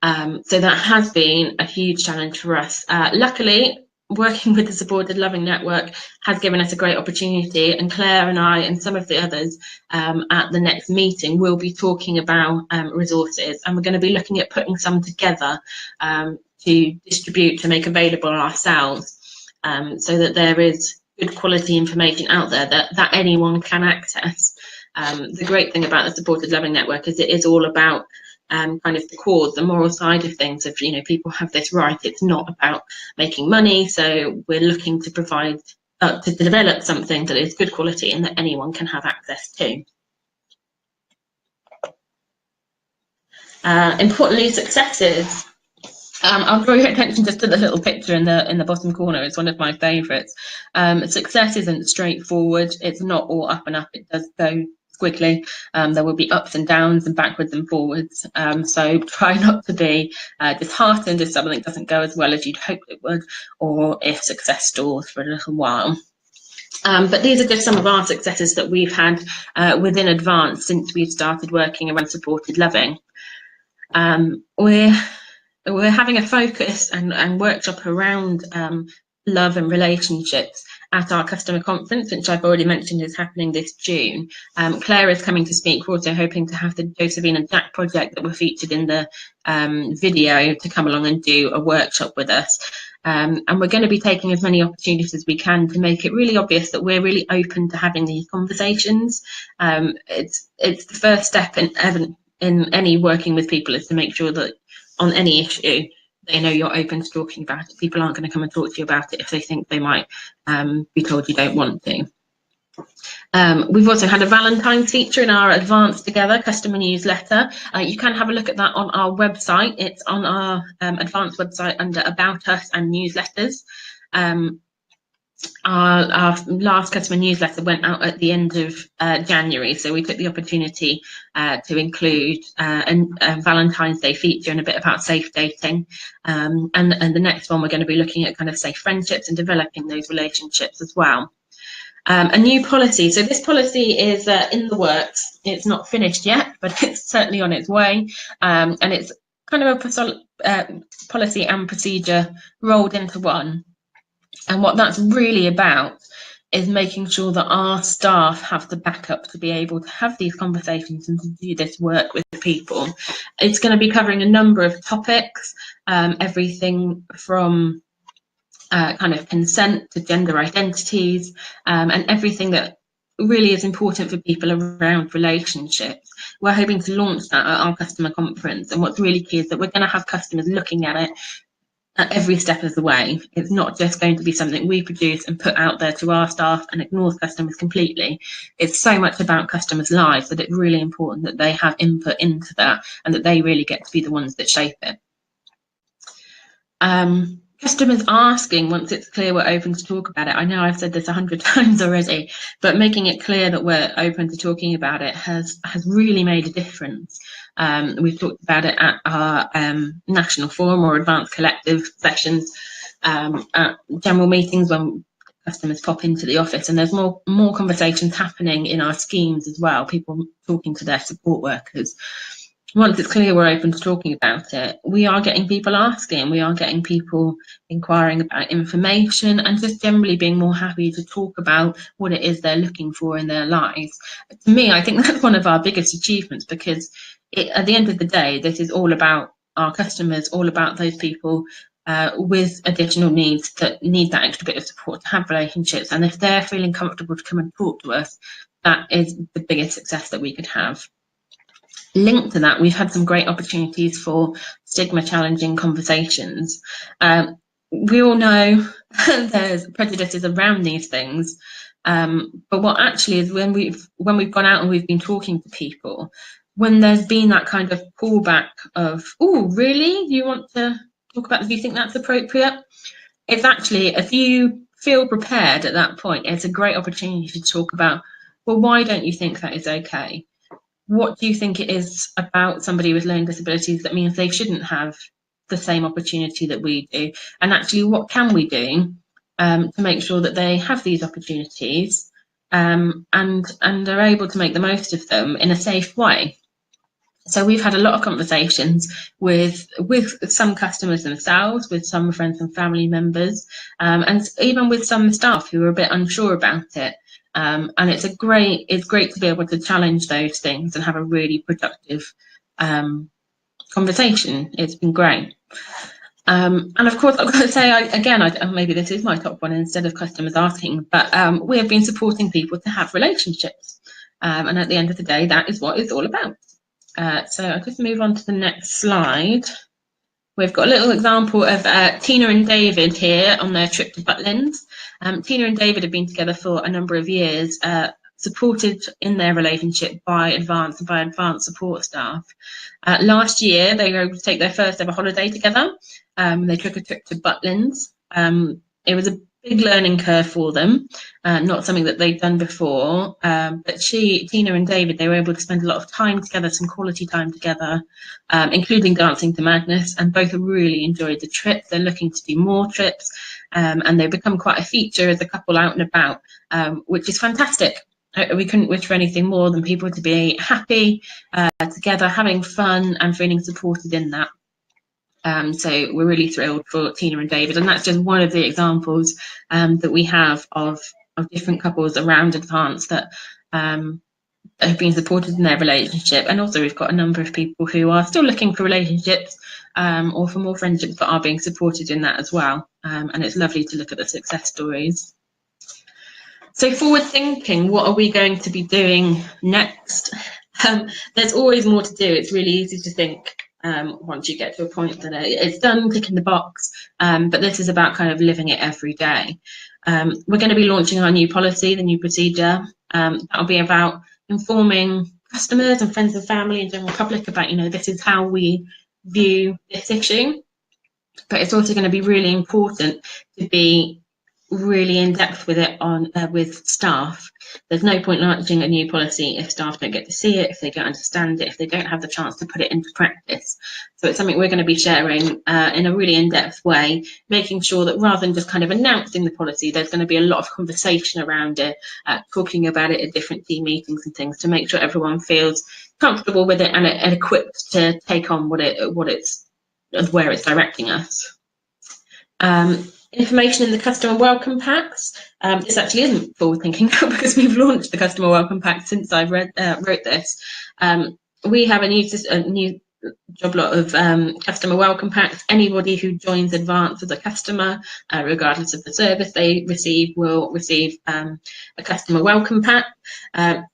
M: So that has been a huge challenge for us. Luckily, working with the Supported Loving Network has given us a great opportunity, and Claire and I and some of the others at the next meeting will be talking about resources, and we're going to be looking at putting some together to distribute, to make available ourselves, so that there is good quality information out there that anyone can access. The great thing about the Supported Loving Network is it is all about kind of the cause, the moral side of things. If people have this right, it's not about making money. So we're looking to provide to develop something that is good quality and that anyone can have access to. Importantly, successes. I'll draw your attention just to the little picture in the bottom corner. It's one of my favourites. Success isn't straightforward. It's not all up and up. It does go squiggly. There will be ups and downs and backwards and forwards. So try not to be disheartened if something doesn't go as well as you'd hope it would, or if success stalls for a little while. But these are just some of our successes that we've had within Advance since we've started working around supported loving. We're having a focus and workshop around love and relationships at our customer conference, which I've already mentioned is happening this June. Claire is coming to speak. We're also hoping to have the Josephine and Jack project that were featured in the video to come along and do a workshop with us. And we're going to be taking as many opportunities as we can to make it really obvious that we're really open to having these conversations. It's the first step in any working with people, is to make sure that on any issue they know you're open to talking about it. People aren't going to come and talk to you about it if they think they might be told you don't want to. We've also had a Valentine's feature in our Advance Together customer newsletter. You can have a look at that on our website. It's on our Advance website under About Us and Newsletters. Our last customer newsletter went out at the end of January, so we took the opportunity to include a Valentine's Day feature and a bit about safe dating. And the next one, we're going to be looking at kind of safe friendships and developing those relationships as well. A new policy. So this policy is in the works. It's not finished yet, but it's certainly on its way. And it's kind of a policy and procedure rolled into one. And what that's really about is making sure that our staff have the backup to be able to have these conversations and to do this work with people. It's going to be covering a number of topics, everything from kind of consent to gender identities, and everything that really is important for people around relationships. We're hoping to launch that at our customer conference, and what's really key is that we're going to have customers looking at it at every step of the way. It's not just going to be something we produce and put out there to our staff and ignores customers completely. It's so much about customers' lives that it's really important that they have input into that and that they really get to be the ones that shape it. Customers asking, once it's clear we're open to talk about it. I know I've said this 100 times already, but making it clear that we're open to talking about it has really made a difference. We've talked about it at our national forum or advanced collective sessions, at general meetings when customers pop into the office, and there's more conversations happening in our schemes as well, people talking to their support workers. Once it's clear we're open to talking about it, we are getting people asking, we are getting people inquiring about information and just generally being more happy to talk about what it is they're looking for in their lives. To me, I think that's one of our biggest achievements, because at the end of the day, this is all about our customers, all about those people with additional needs that need that extra bit of support to have relationships. And if they're feeling comfortable to come and talk to us, that is the biggest success that we could have. Linked to that, we've had some great opportunities for stigma challenging conversations. We all know there's prejudices around these things, but what actually is when we've gone out and we've been talking to people, when there's been that kind of pullback of, oh, really? You want to talk about, do you think that's appropriate? It's actually, if you feel prepared at that point, it's a great opportunity to talk about, well, why don't you think that is okay? What do you think it is about somebody with learning disabilities that means they shouldn't have the same opportunity that we do? And actually, what can we do to make sure that they have these opportunities and are able to make the most of them in a safe way? So we've had a lot of conversations with some customers themselves, with some friends and family members, and even with some staff who are a bit unsure about it. And it's great to be able to challenge those things and have a really productive conversation. It's been great. And of course, I've got to say, maybe this is my top one instead of customers asking, but we have been supporting people to have relationships. And at the end of the day, that is what it's all about. So I'll just move on to the next slide. We've got a little example of Tina and David here on their trip to Butlins. Tina and David have been together for a number of years, supported in their relationship by advanced support staff. Last year, they were able to take their first ever holiday together. They took a trip to Butlins. It was a big learning curve for them, not something that they'd done before. But Tina and David, they were able to spend a lot of time together, some quality time together, including dancing to madness, and both really enjoyed the trip. They're looking to do more trips, and they've become quite a feature as a couple out and about, which is fantastic. We couldn't wish for anything more than people to be happy together, having fun and feeling supported in that. So we're really thrilled for Tina and David, and that's just one of the examples that we have of different couples around Advance that have been supported in their relationship. And also we've got a number of people who are still looking for relationships or for more friendships, but are being supported in that as well. And it's lovely to look at the success stories. So forward thinking, what are we going to be doing next? There's always more to do. It's really easy to think once you get to a point that it's done, ticking the box, but this is about kind of living it every day. We're going to be launching our new policy, the new procedure. That'll be about informing customers and friends and family and general public about, this is how we view this issue. But it's also going to be really important to be really in depth with it with staff. There's no point launching a new policy if staff don't get to see it, if they don't understand it, if they don't have the chance to put it into practice. So it's something we're going to be sharing in a really in-depth way, making sure that rather than just kind of announcing the policy, there's going to be a lot of conversation around it, talking about it at different team meetings and things to make sure everyone feels comfortable with it and equipped to take on where it's directing us. Information in the customer welcome packs. This actually isn't forward thinking because we've launched the customer welcome pack since I wrote this. We have a new job lot of customer welcome packs. Anybody who joins Advance as a customer, regardless of the service they receive, will receive a customer welcome pack.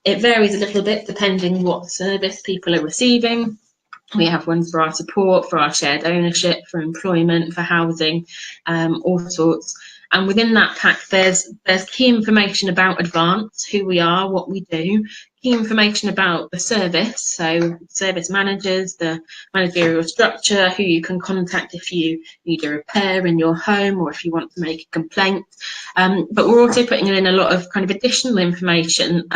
M: It varies a little bit depending what service people are receiving. We have ones for our support, for our shared ownership, for employment, for housing, all sorts. And within that pack, there's key information about Advance, who we are, what we do, key information about the service, so service managers, the managerial structure, who you can contact if you need a repair in your home or if you want to make a complaint. But we're also putting in a lot of kind of additional information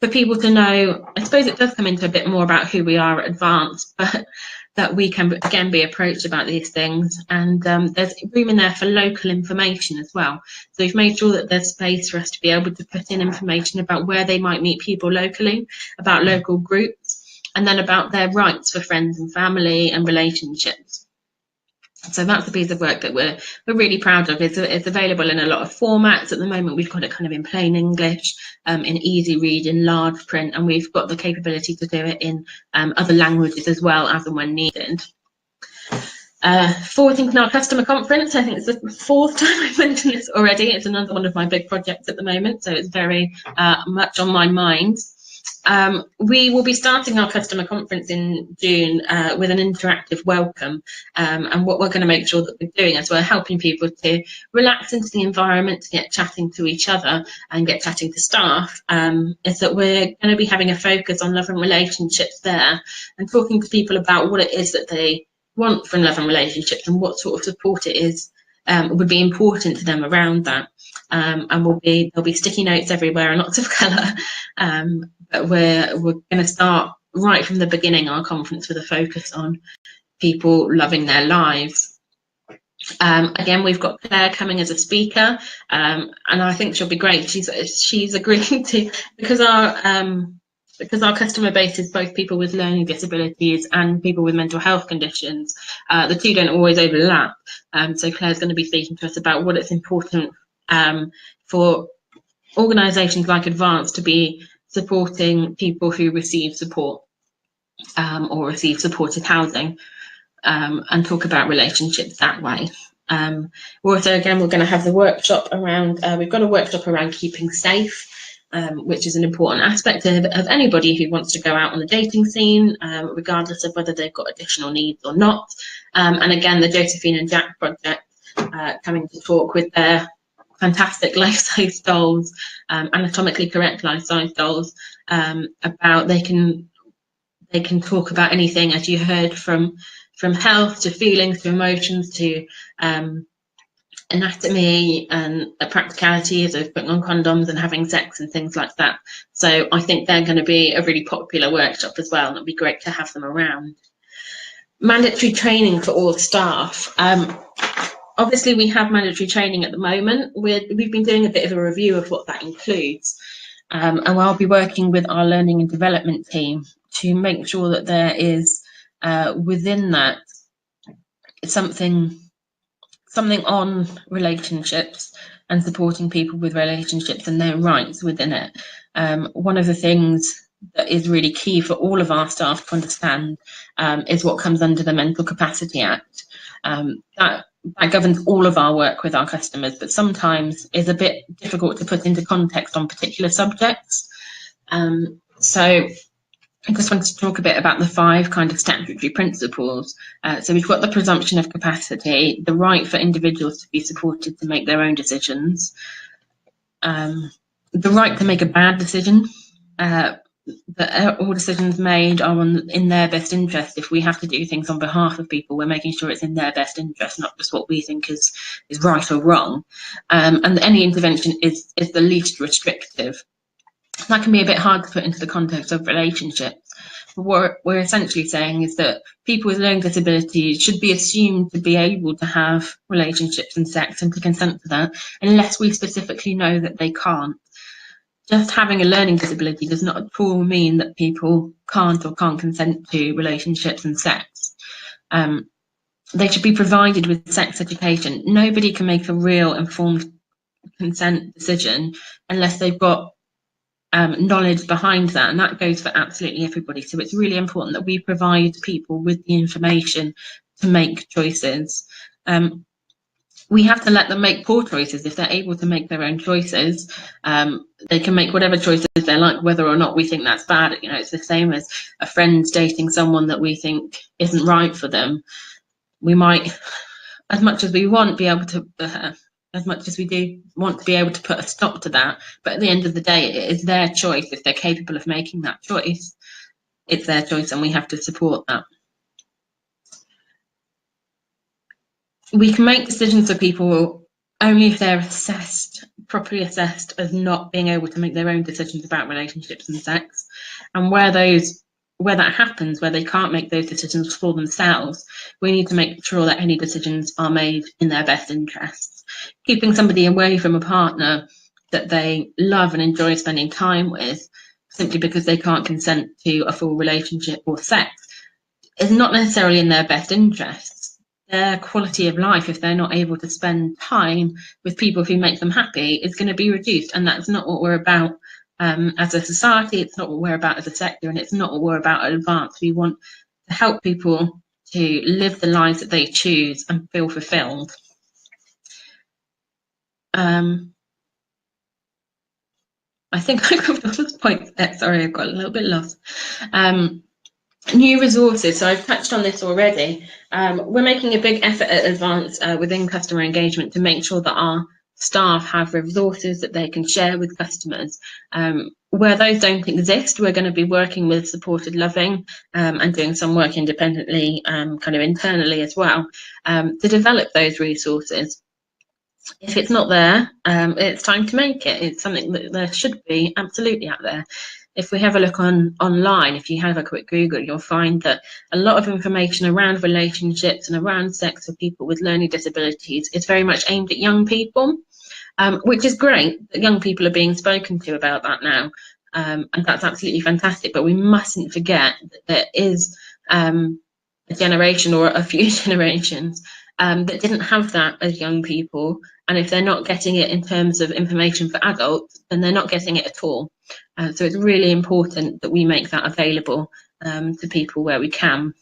M: for people to know. I suppose it does come into a bit more about who we are at Advance, but that we can again be approached about these things, and there's room in there for local information as well. So we've made sure that there's space for us to be able to put in information about where they might meet people locally, about local groups, and then about their rights for friends and family and relationships. So that's a piece of work that we're really proud of. It's available in a lot of formats. At the moment, we've got it kind of in plain English, in easy read, in large print, and we've got the capability to do it in other languages as well, as and when needed. Forward Thinking Our Customer Conference, I think it's the fourth time I've mentioned this already. It's another one of my big projects at the moment, so it's very much on my mind. We will be starting our customer conference in June with an interactive welcome, and what we're going to make sure that we're doing is we're helping people to relax into the environment, to get chatting to each other and get chatting to staff, is that we're going to be having a focus on love and relationships there and talking to people about what it is that they want from love and relationships and what sort of support it is would be important to them around that. And there'll be sticky notes everywhere and lots of colour. But we're going to start right from the beginning our conference with a focus on people loving their lives. Again, we've got Claire coming as a speaker, and I think she'll be great. She's agreed to, because our customer base is both people with learning disabilities and people with mental health conditions. The two don't always overlap. So Claire's going to be speaking to us about what it's important for organisations like Advance to be supporting people who receive support or receive supported housing. And talk about relationships that way. We're going to have the workshop around, we've got a workshop around keeping safe, which is an important aspect of anybody who wants to go out on the dating scene, regardless of whether they've got additional needs or not. And again, the Josephine and Jack project coming to talk with their fantastic life-size dolls, anatomically correct life-size dolls, about they can talk about anything, as you heard, from health to feelings to emotions to anatomy and the practicalities of putting on condoms and having sex and things like that. So I think they're going to be a really popular workshop as well, and it'll be great to have them around. Mandatory training for all staff. Obviously, we have mandatory training at the moment. We've been doing a bit of a review of what that includes. And I'll be working with our learning and development team to make sure that there is within that something on relationships and supporting people with relationships and their rights within it. One of the things that is really key for all of our staff to understand is what comes under the Mental Capacity Act. That governs all of our work with our customers, but sometimes is a bit difficult to put into context on particular subjects. So I just wanted to talk a bit about the 5 kind of statutory principles. So we've got the presumption of capacity, the right for individuals to be supported to make their own decisions, the right to make a bad decision, that all decisions made are in their best interest. If we have to do things on behalf of people, we're making sure it's in their best interest, not just what we think is right or wrong. And any intervention is the least restrictive. That can be a bit hard to put into the context of relationships. But what we're essentially saying is that people with learning disabilities should be assumed to be able to have relationships and sex and to consent to that, unless we specifically know that they can't. Just having a learning disability does not at all mean that people can't consent to relationships and sex. They should be provided with sex education. Nobody can make a real informed consent decision unless they've got knowledge behind that, and that goes for absolutely everybody. So it's really important that we provide people with the information to make choices. We have to let them make poor choices. If they're able to make their own choices, they can make whatever choices they like, whether or not we think that's bad. You know, it's the same as a friend dating someone that we think isn't right for them. We might, as much as we want, be able to, as much as we do want to be able to put a stop to that, but at the end of the day, it is their choice. If they're capable of making that choice, it's their choice, and we have to support that. We can make decisions for people only if they're properly assessed as not being able to make their own decisions about relationships and sex. And where that happens, where they can't make those decisions for themselves, we need to make sure that any decisions are made in their best interests. Keeping somebody away from a partner that they love and enjoy spending time with, simply because they can't consent to a full relationship or sex, is not necessarily in their best interests. Their quality of life, if they're not able to spend time with people who make them happy, is going to be reduced. And that's not what we're about as a society. It's not what we're about as a sector, and it's not what we're about at Advance. We want to help people to live the lives that they choose and feel fulfilled. I think I covered all those points there. Sorry, I've got a little bit lost. New resources, so I've touched on this already. We're making a big effort at Advance within customer engagement to make sure that our staff have resources that they can share with customers. Where those don't exist, we're going to be working with Supported Loving and doing some work independently, kind of internally as well, to develop those resources. If it's not there, it's time to make it. It's something that there should be absolutely out there. If we have a look online, if you have a quick Google, you'll find that a lot of information around relationships and around sex for people with learning disabilities is very much aimed at young people, which is great that young people are being spoken to about that now. And that's absolutely fantastic. But we mustn't forget that there is a generation or a few generations that didn't have that as young people. And if they're not getting it in terms of information for adults, then they're not getting it at all. So it's really important that we make that available to people where we can.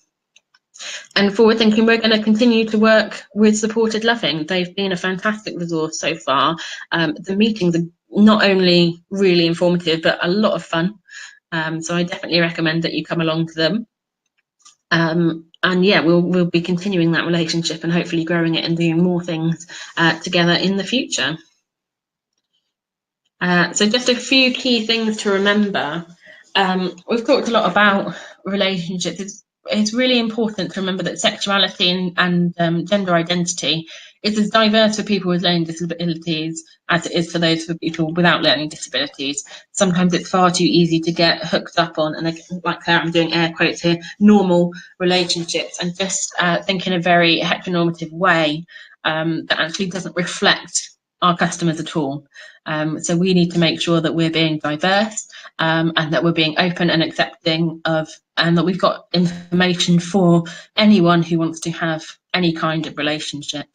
M: And forward thinking, we're going to continue to work with Supported Loving. They've been a fantastic resource so far. The meetings are not only really informative, but a lot of fun. So I definitely recommend that you come along to them. And yeah, we'll be continuing that relationship and hopefully growing it and doing more things together in the future. So just a few key things to remember. We've talked a lot about relationships. It's really important to remember that sexuality and gender identity is as diverse for people with learning disabilities as it is for those for people without learning disabilities. Sometimes it's far too easy to get hooked up on, and like Claire, I'm doing air quotes here, normal relationships, and just think in a very heteronormative way that actually doesn't reflect our customers at all. So we need to make sure that we're being diverse and that we're being open and accepting of, and that we've got information for anyone who wants to have any kind of relationship.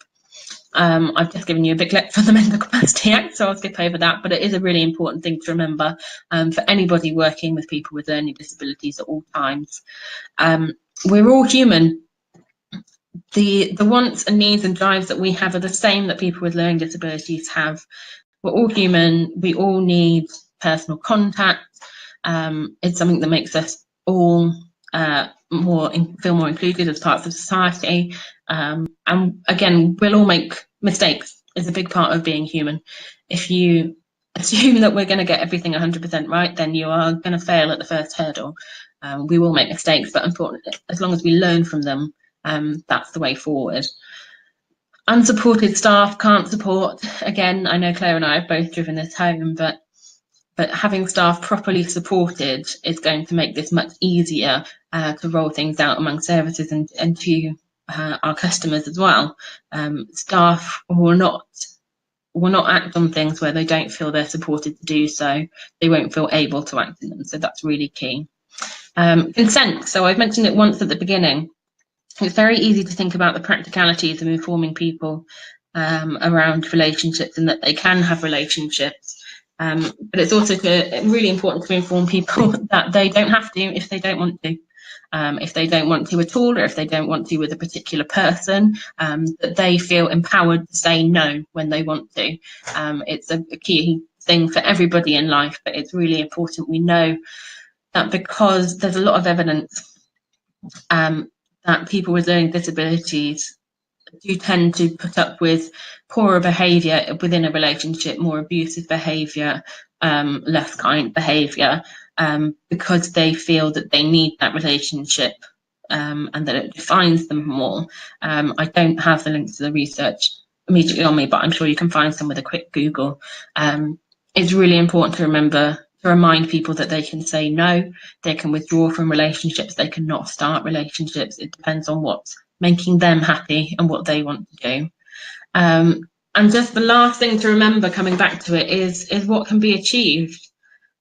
M: I've just given you a big lecture for the Mental Capacity Act, so I'll skip over that, but it is a really important thing to remember for anybody working with people with learning disabilities at all times. We're all human. The wants and needs and drives that we have are the same that people with learning disabilities have. We're all human. We all need personal contact. It's something that makes us all feel more included as parts of society. And again, we'll all make mistakes. It's a big part of being human. If you assume that we're going to get everything 100% right, then you are going to fail at the first hurdle. We will make mistakes, but importantly, as long as we learn from them, that's the way forward. Unsupported staff can't support. Again, I know Claire and I have both driven this home, but having staff properly supported is going to make this much easier to roll things out among services and to our customers as well. Staff will not act on things where they don't feel they're supported to do so. They won't feel able to act on them, so that's really key. Consent. So I've mentioned it once at the beginning. It's very easy to think about the practicalities of informing people around relationships and that they can have relationships. But it's also really important to inform people that they don't have to if they don't want to. If they don't want to at all, or if they don't want to with a particular person, that they feel empowered to say no when they want to. It's a key thing for everybody in life, but it's really important we know that, because there's a lot of evidence that people with learning disabilities do tend to put up with poorer behaviour within a relationship, more abusive behaviour, less kind behaviour, because they feel that they need that relationship and that it defines them more. I don't have the links to the research immediately on me, but I'm sure you can find some with a quick Google. It's really important to remind people that they can say no, they can withdraw from relationships, they cannot start relationships. It depends on what's making them happy and what they want to do. And just the last thing to remember, coming back to it, is what can be achieved.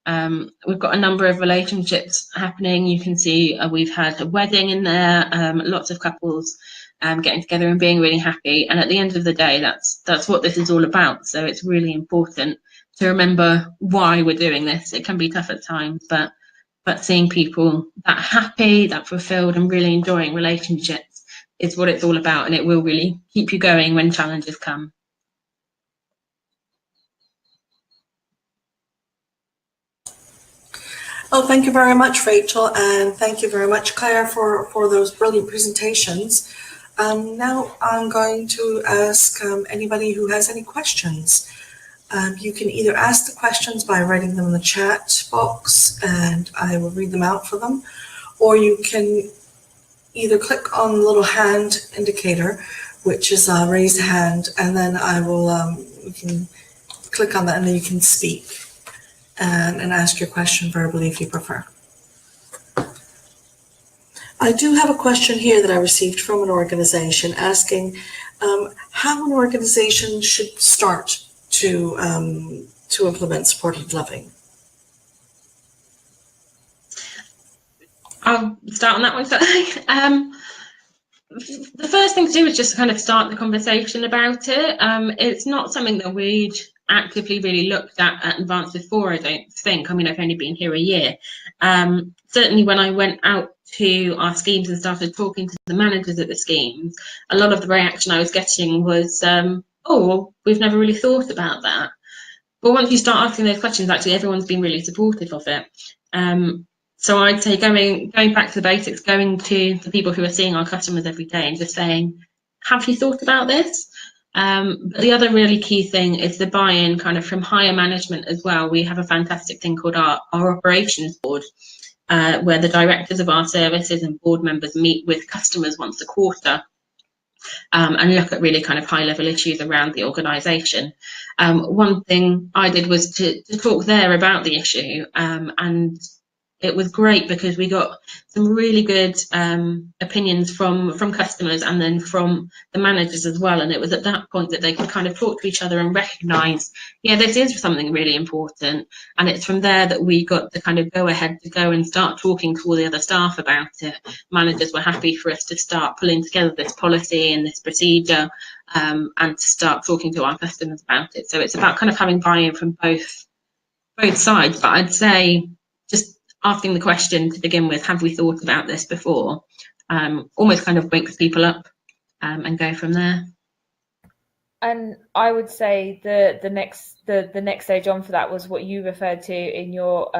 M: We've got a number of relationships happening. You can see we've had a wedding in there, lots of couples getting together and being really happy. And at the end of the day, that's what this is all about. So it's really important to remember why we're doing this. It can be tough at times, but seeing people that happy, that fulfilled and really enjoying relationships is what it's all about, and it will really keep you going when challenges come.
A: Oh, thank you very much, Rachel, and thank you very much, Claire, for those brilliant presentations. Now I'm going to ask anybody who has any questions. You can either ask the questions by writing them in the chat box and I will read them out for them, or you can either click on the little hand indicator which is raise a hand, and then I will, you can click on that and then you can speak and ask your question verbally if you prefer. I do have a question here that I received from an organization asking how an organization should start to implement supported living.
M: I'll start on that one. So, the first thing to do is just kind of start the conversation about it. It's not something that we'd actively really looked at Advance before, I don't think. I mean, I've only been here a year. Certainly when I went out to our schemes and started talking to the managers at the schemes, a lot of the reaction I was getting was, oh, well, we've never really thought about that. But once you start asking those questions, actually everyone's been really supportive of it. So I'd say going back to the basics, going to the people who are seeing our customers every day and just saying, have you thought about this? But the other really key thing is the buy-in kind of from higher management as well. We have a fantastic thing called our operations board, where the directors of our services and board members meet with customers once a quarter. And look at really kind of high level issues around the organisation. One thing I did was to talk there about the issue, and it was great because we got some really good opinions from customers and then from the managers as well. And it was at that point that they could kind of talk to each other and recognise, yeah, this is something really important. And it's from there that we got the kind of go ahead to go and start talking to all the other staff about it. Managers were happy for us to start pulling together this policy and this procedure, and to start talking to our customers about it. So it's about kind of having buy-in from both sides. But I'd say just asking the question to begin with, have we thought about this before, almost kind of wakes people up, and go from there.
B: And I would say the next stage on for that was what you referred to in your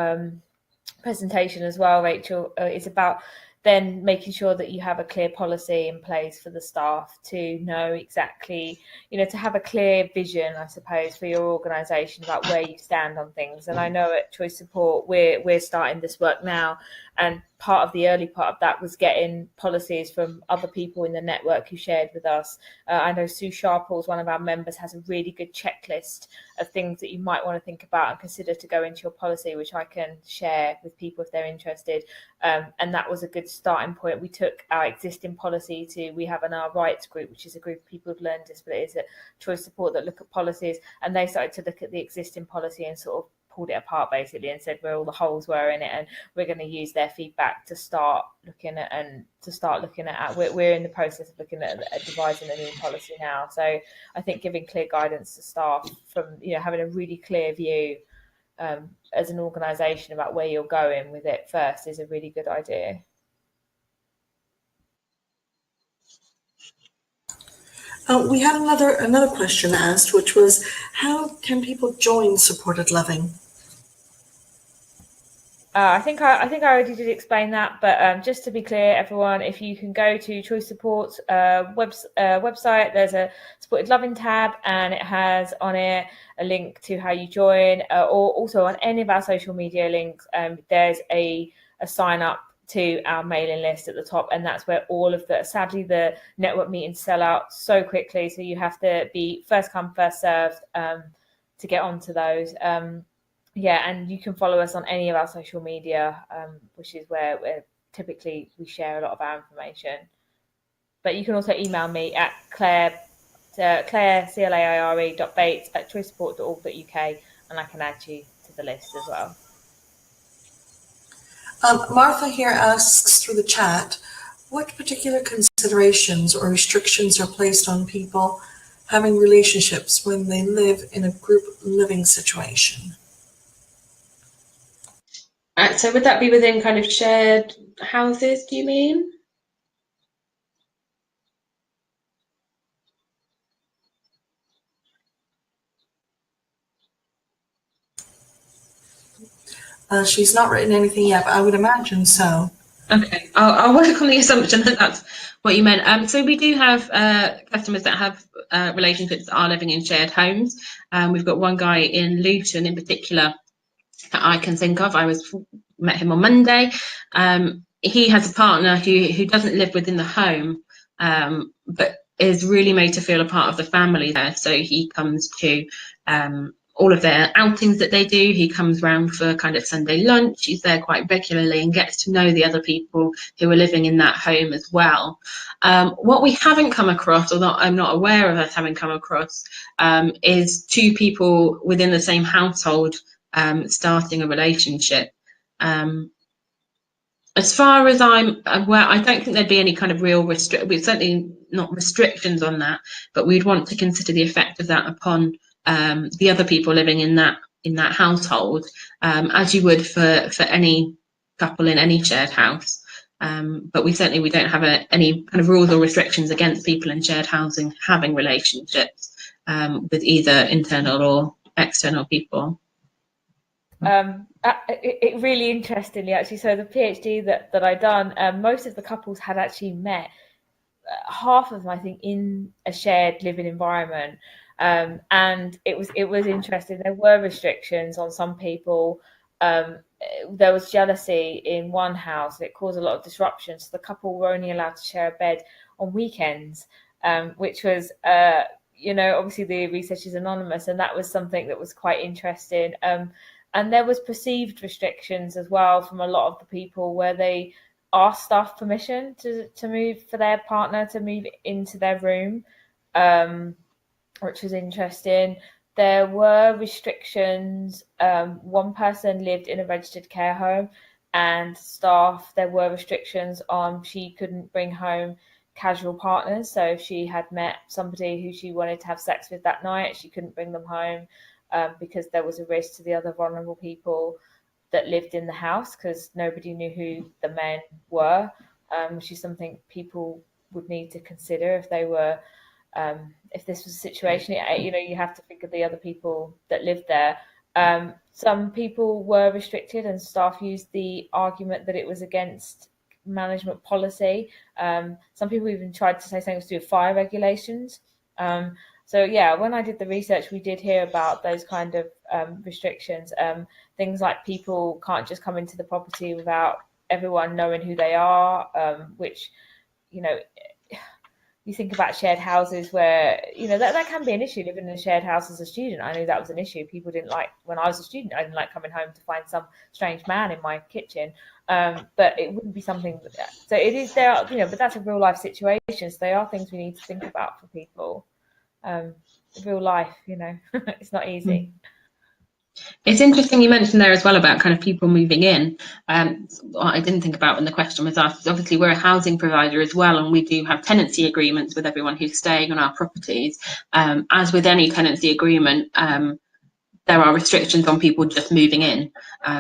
B: presentation as well, Rachel. It's about then making sure that you have a clear policy in place for the staff to know exactly, to have a clear vision, I suppose, for your organisation about where you stand on things. And I know at Choice Support we're starting this work now, and part of the early part of that was getting policies from other people in the network who shared with us. I know Sue Sharples, one of our members, has a really good checklist of things that you might want to think about and consider to go into your policy, which I can share with people if they're interested. And that was a good starting point. We took our existing policy we have an Our Rights group, which is a group of people with learning disabilities at Choice Support that look at policies, and they started to look at the existing policy and sort of pulled it apart basically and said where all the holes were in it, and we're going to use their feedback to start looking at we're in the process of looking at devising a new policy now. So I think giving clear guidance to staff from having a really clear view as an organisation about where you're going with it first is a really good idea.
A: We had another question asked, which was, how can people join supported living?
B: I think I already did explain that, but just to be clear, everyone, if you can go to Choice Support's website, there's a Supported Loving tab, and it has on it a link to how you join, or also on any of our social media links, there's a sign up to our mailing list at the top, and that's where all of sadly the network meetings sell out so quickly, so you have to be first come first served to get onto those. And you can follow us on any of our social media, which is where typically we share a lot of our information. But you can also email me at claire.bates@choicesupport.org.uk, and I can add you to the list as well.
A: Martha here asks through the chat, what particular considerations or restrictions are placed on people having relationships when they live in a group living situation?
M: So would that be within kind of shared houses, do you mean?
A: She's not written anything yet, but I would imagine so.
M: Okay, I'll work on the assumption that that's what you meant. So we do have customers that have relationships that are living in shared homes. We've got one guy in Luton in particular that I can think of. Met him on Monday. He has a partner who doesn't live within the home, but is really made to feel a part of the family there. So he comes to all of their outings that they do. He comes round for kind of Sunday lunch. He's there quite regularly and gets to know the other people who are living in that home as well. What we haven't come across, or I'm not aware of us having come across, is two people within the same household starting a relationship. As far as I'm aware, I don't think there'd be any kind of real we're certainly not restrictions on that, but we'd want to consider the effect of that upon the other people living in that household, as you would for any couple in any shared house. But we don't have any kind of rules or restrictions against people in shared housing having relationships with either internal or external people.
B: It really interestingly, actually, so the PhD that I done, most of the couples had actually met, half of them, I think, in a shared living environment, and it was interesting. There were restrictions on some people. There was jealousy in one house, and it caused a lot of disruption. So the couple were only allowed to share a bed on weekends, which was, obviously the research is anonymous, and that was something that was quite interesting. And there was perceived restrictions as well from a lot of the people, where they asked staff permission to move, for their partner to move into their room, which was interesting. There were restrictions. One person lived in a registered care home, and staff, there were restrictions on, she couldn't bring home casual partners. So if she had met somebody who she wanted to have sex with that night, she couldn't bring them home. Because there was a risk to the other vulnerable people that lived in the house, because nobody knew who the men were, which is something people would need to consider if they were, if this was a situation. You have to think of the other people that lived there. Some people were restricted, and staff used the argument that it was against management policy. Some people even tried to say something to do with fire regulations. So yeah, when I did the research, we did hear about those kind of restrictions. Things like people can't just come into the property without everyone knowing who they are, which, you think about shared houses where, that can be an issue. Living in a shared house as a student, I knew that was an issue. People didn't like, when I was a student, I didn't like coming home to find some strange man in my kitchen. But it wouldn't be something, so it is there, but that's a real life situation. So they are things we need to think about for people. Real life, it's not easy.
M: It's interesting you mentioned there as well about kind of people moving in. What I didn't think about when the question was asked is, obviously we're a housing provider as well, and we do have tenancy agreements with everyone who's staying on our properties. As with any tenancy agreement, there are restrictions on people just moving in.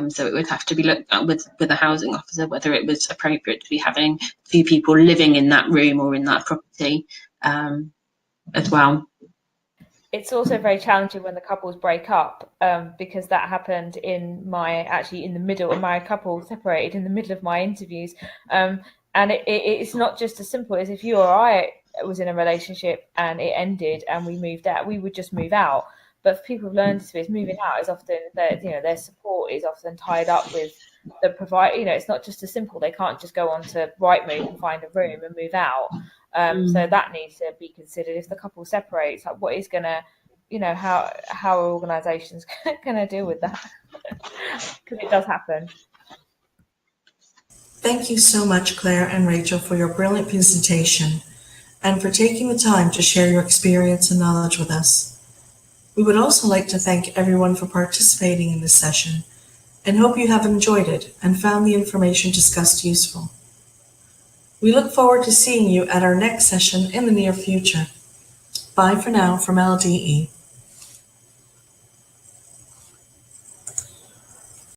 M: So it would have to be looked at with a housing officer whether it was appropriate to be having two people living in that room or in that property as well.
B: It's also very challenging when the couples break up, because that happened in the middle of my couple separated in the middle of my interviews. And it's not just as simple as if you or I was in a relationship and it ended and we moved out, we would just move out. But for people who've learned to, moving out is often their support is often tied up with the provider. It's not just as simple. They can't just go on to Rightmove and find a room and move out. So that needs to be considered. If the couple separates, like what is gonna, how are organisations gonna deal with that? Because it does happen.
A: Thank you so much, Claire and Rachel, for your brilliant presentation and for taking the time to share your experience and knowledge with us. We would also like to thank everyone for participating in this session and hope you have enjoyed it and found the information discussed useful. We look forward to seeing you at our next session in the near future. Bye for now from LDE.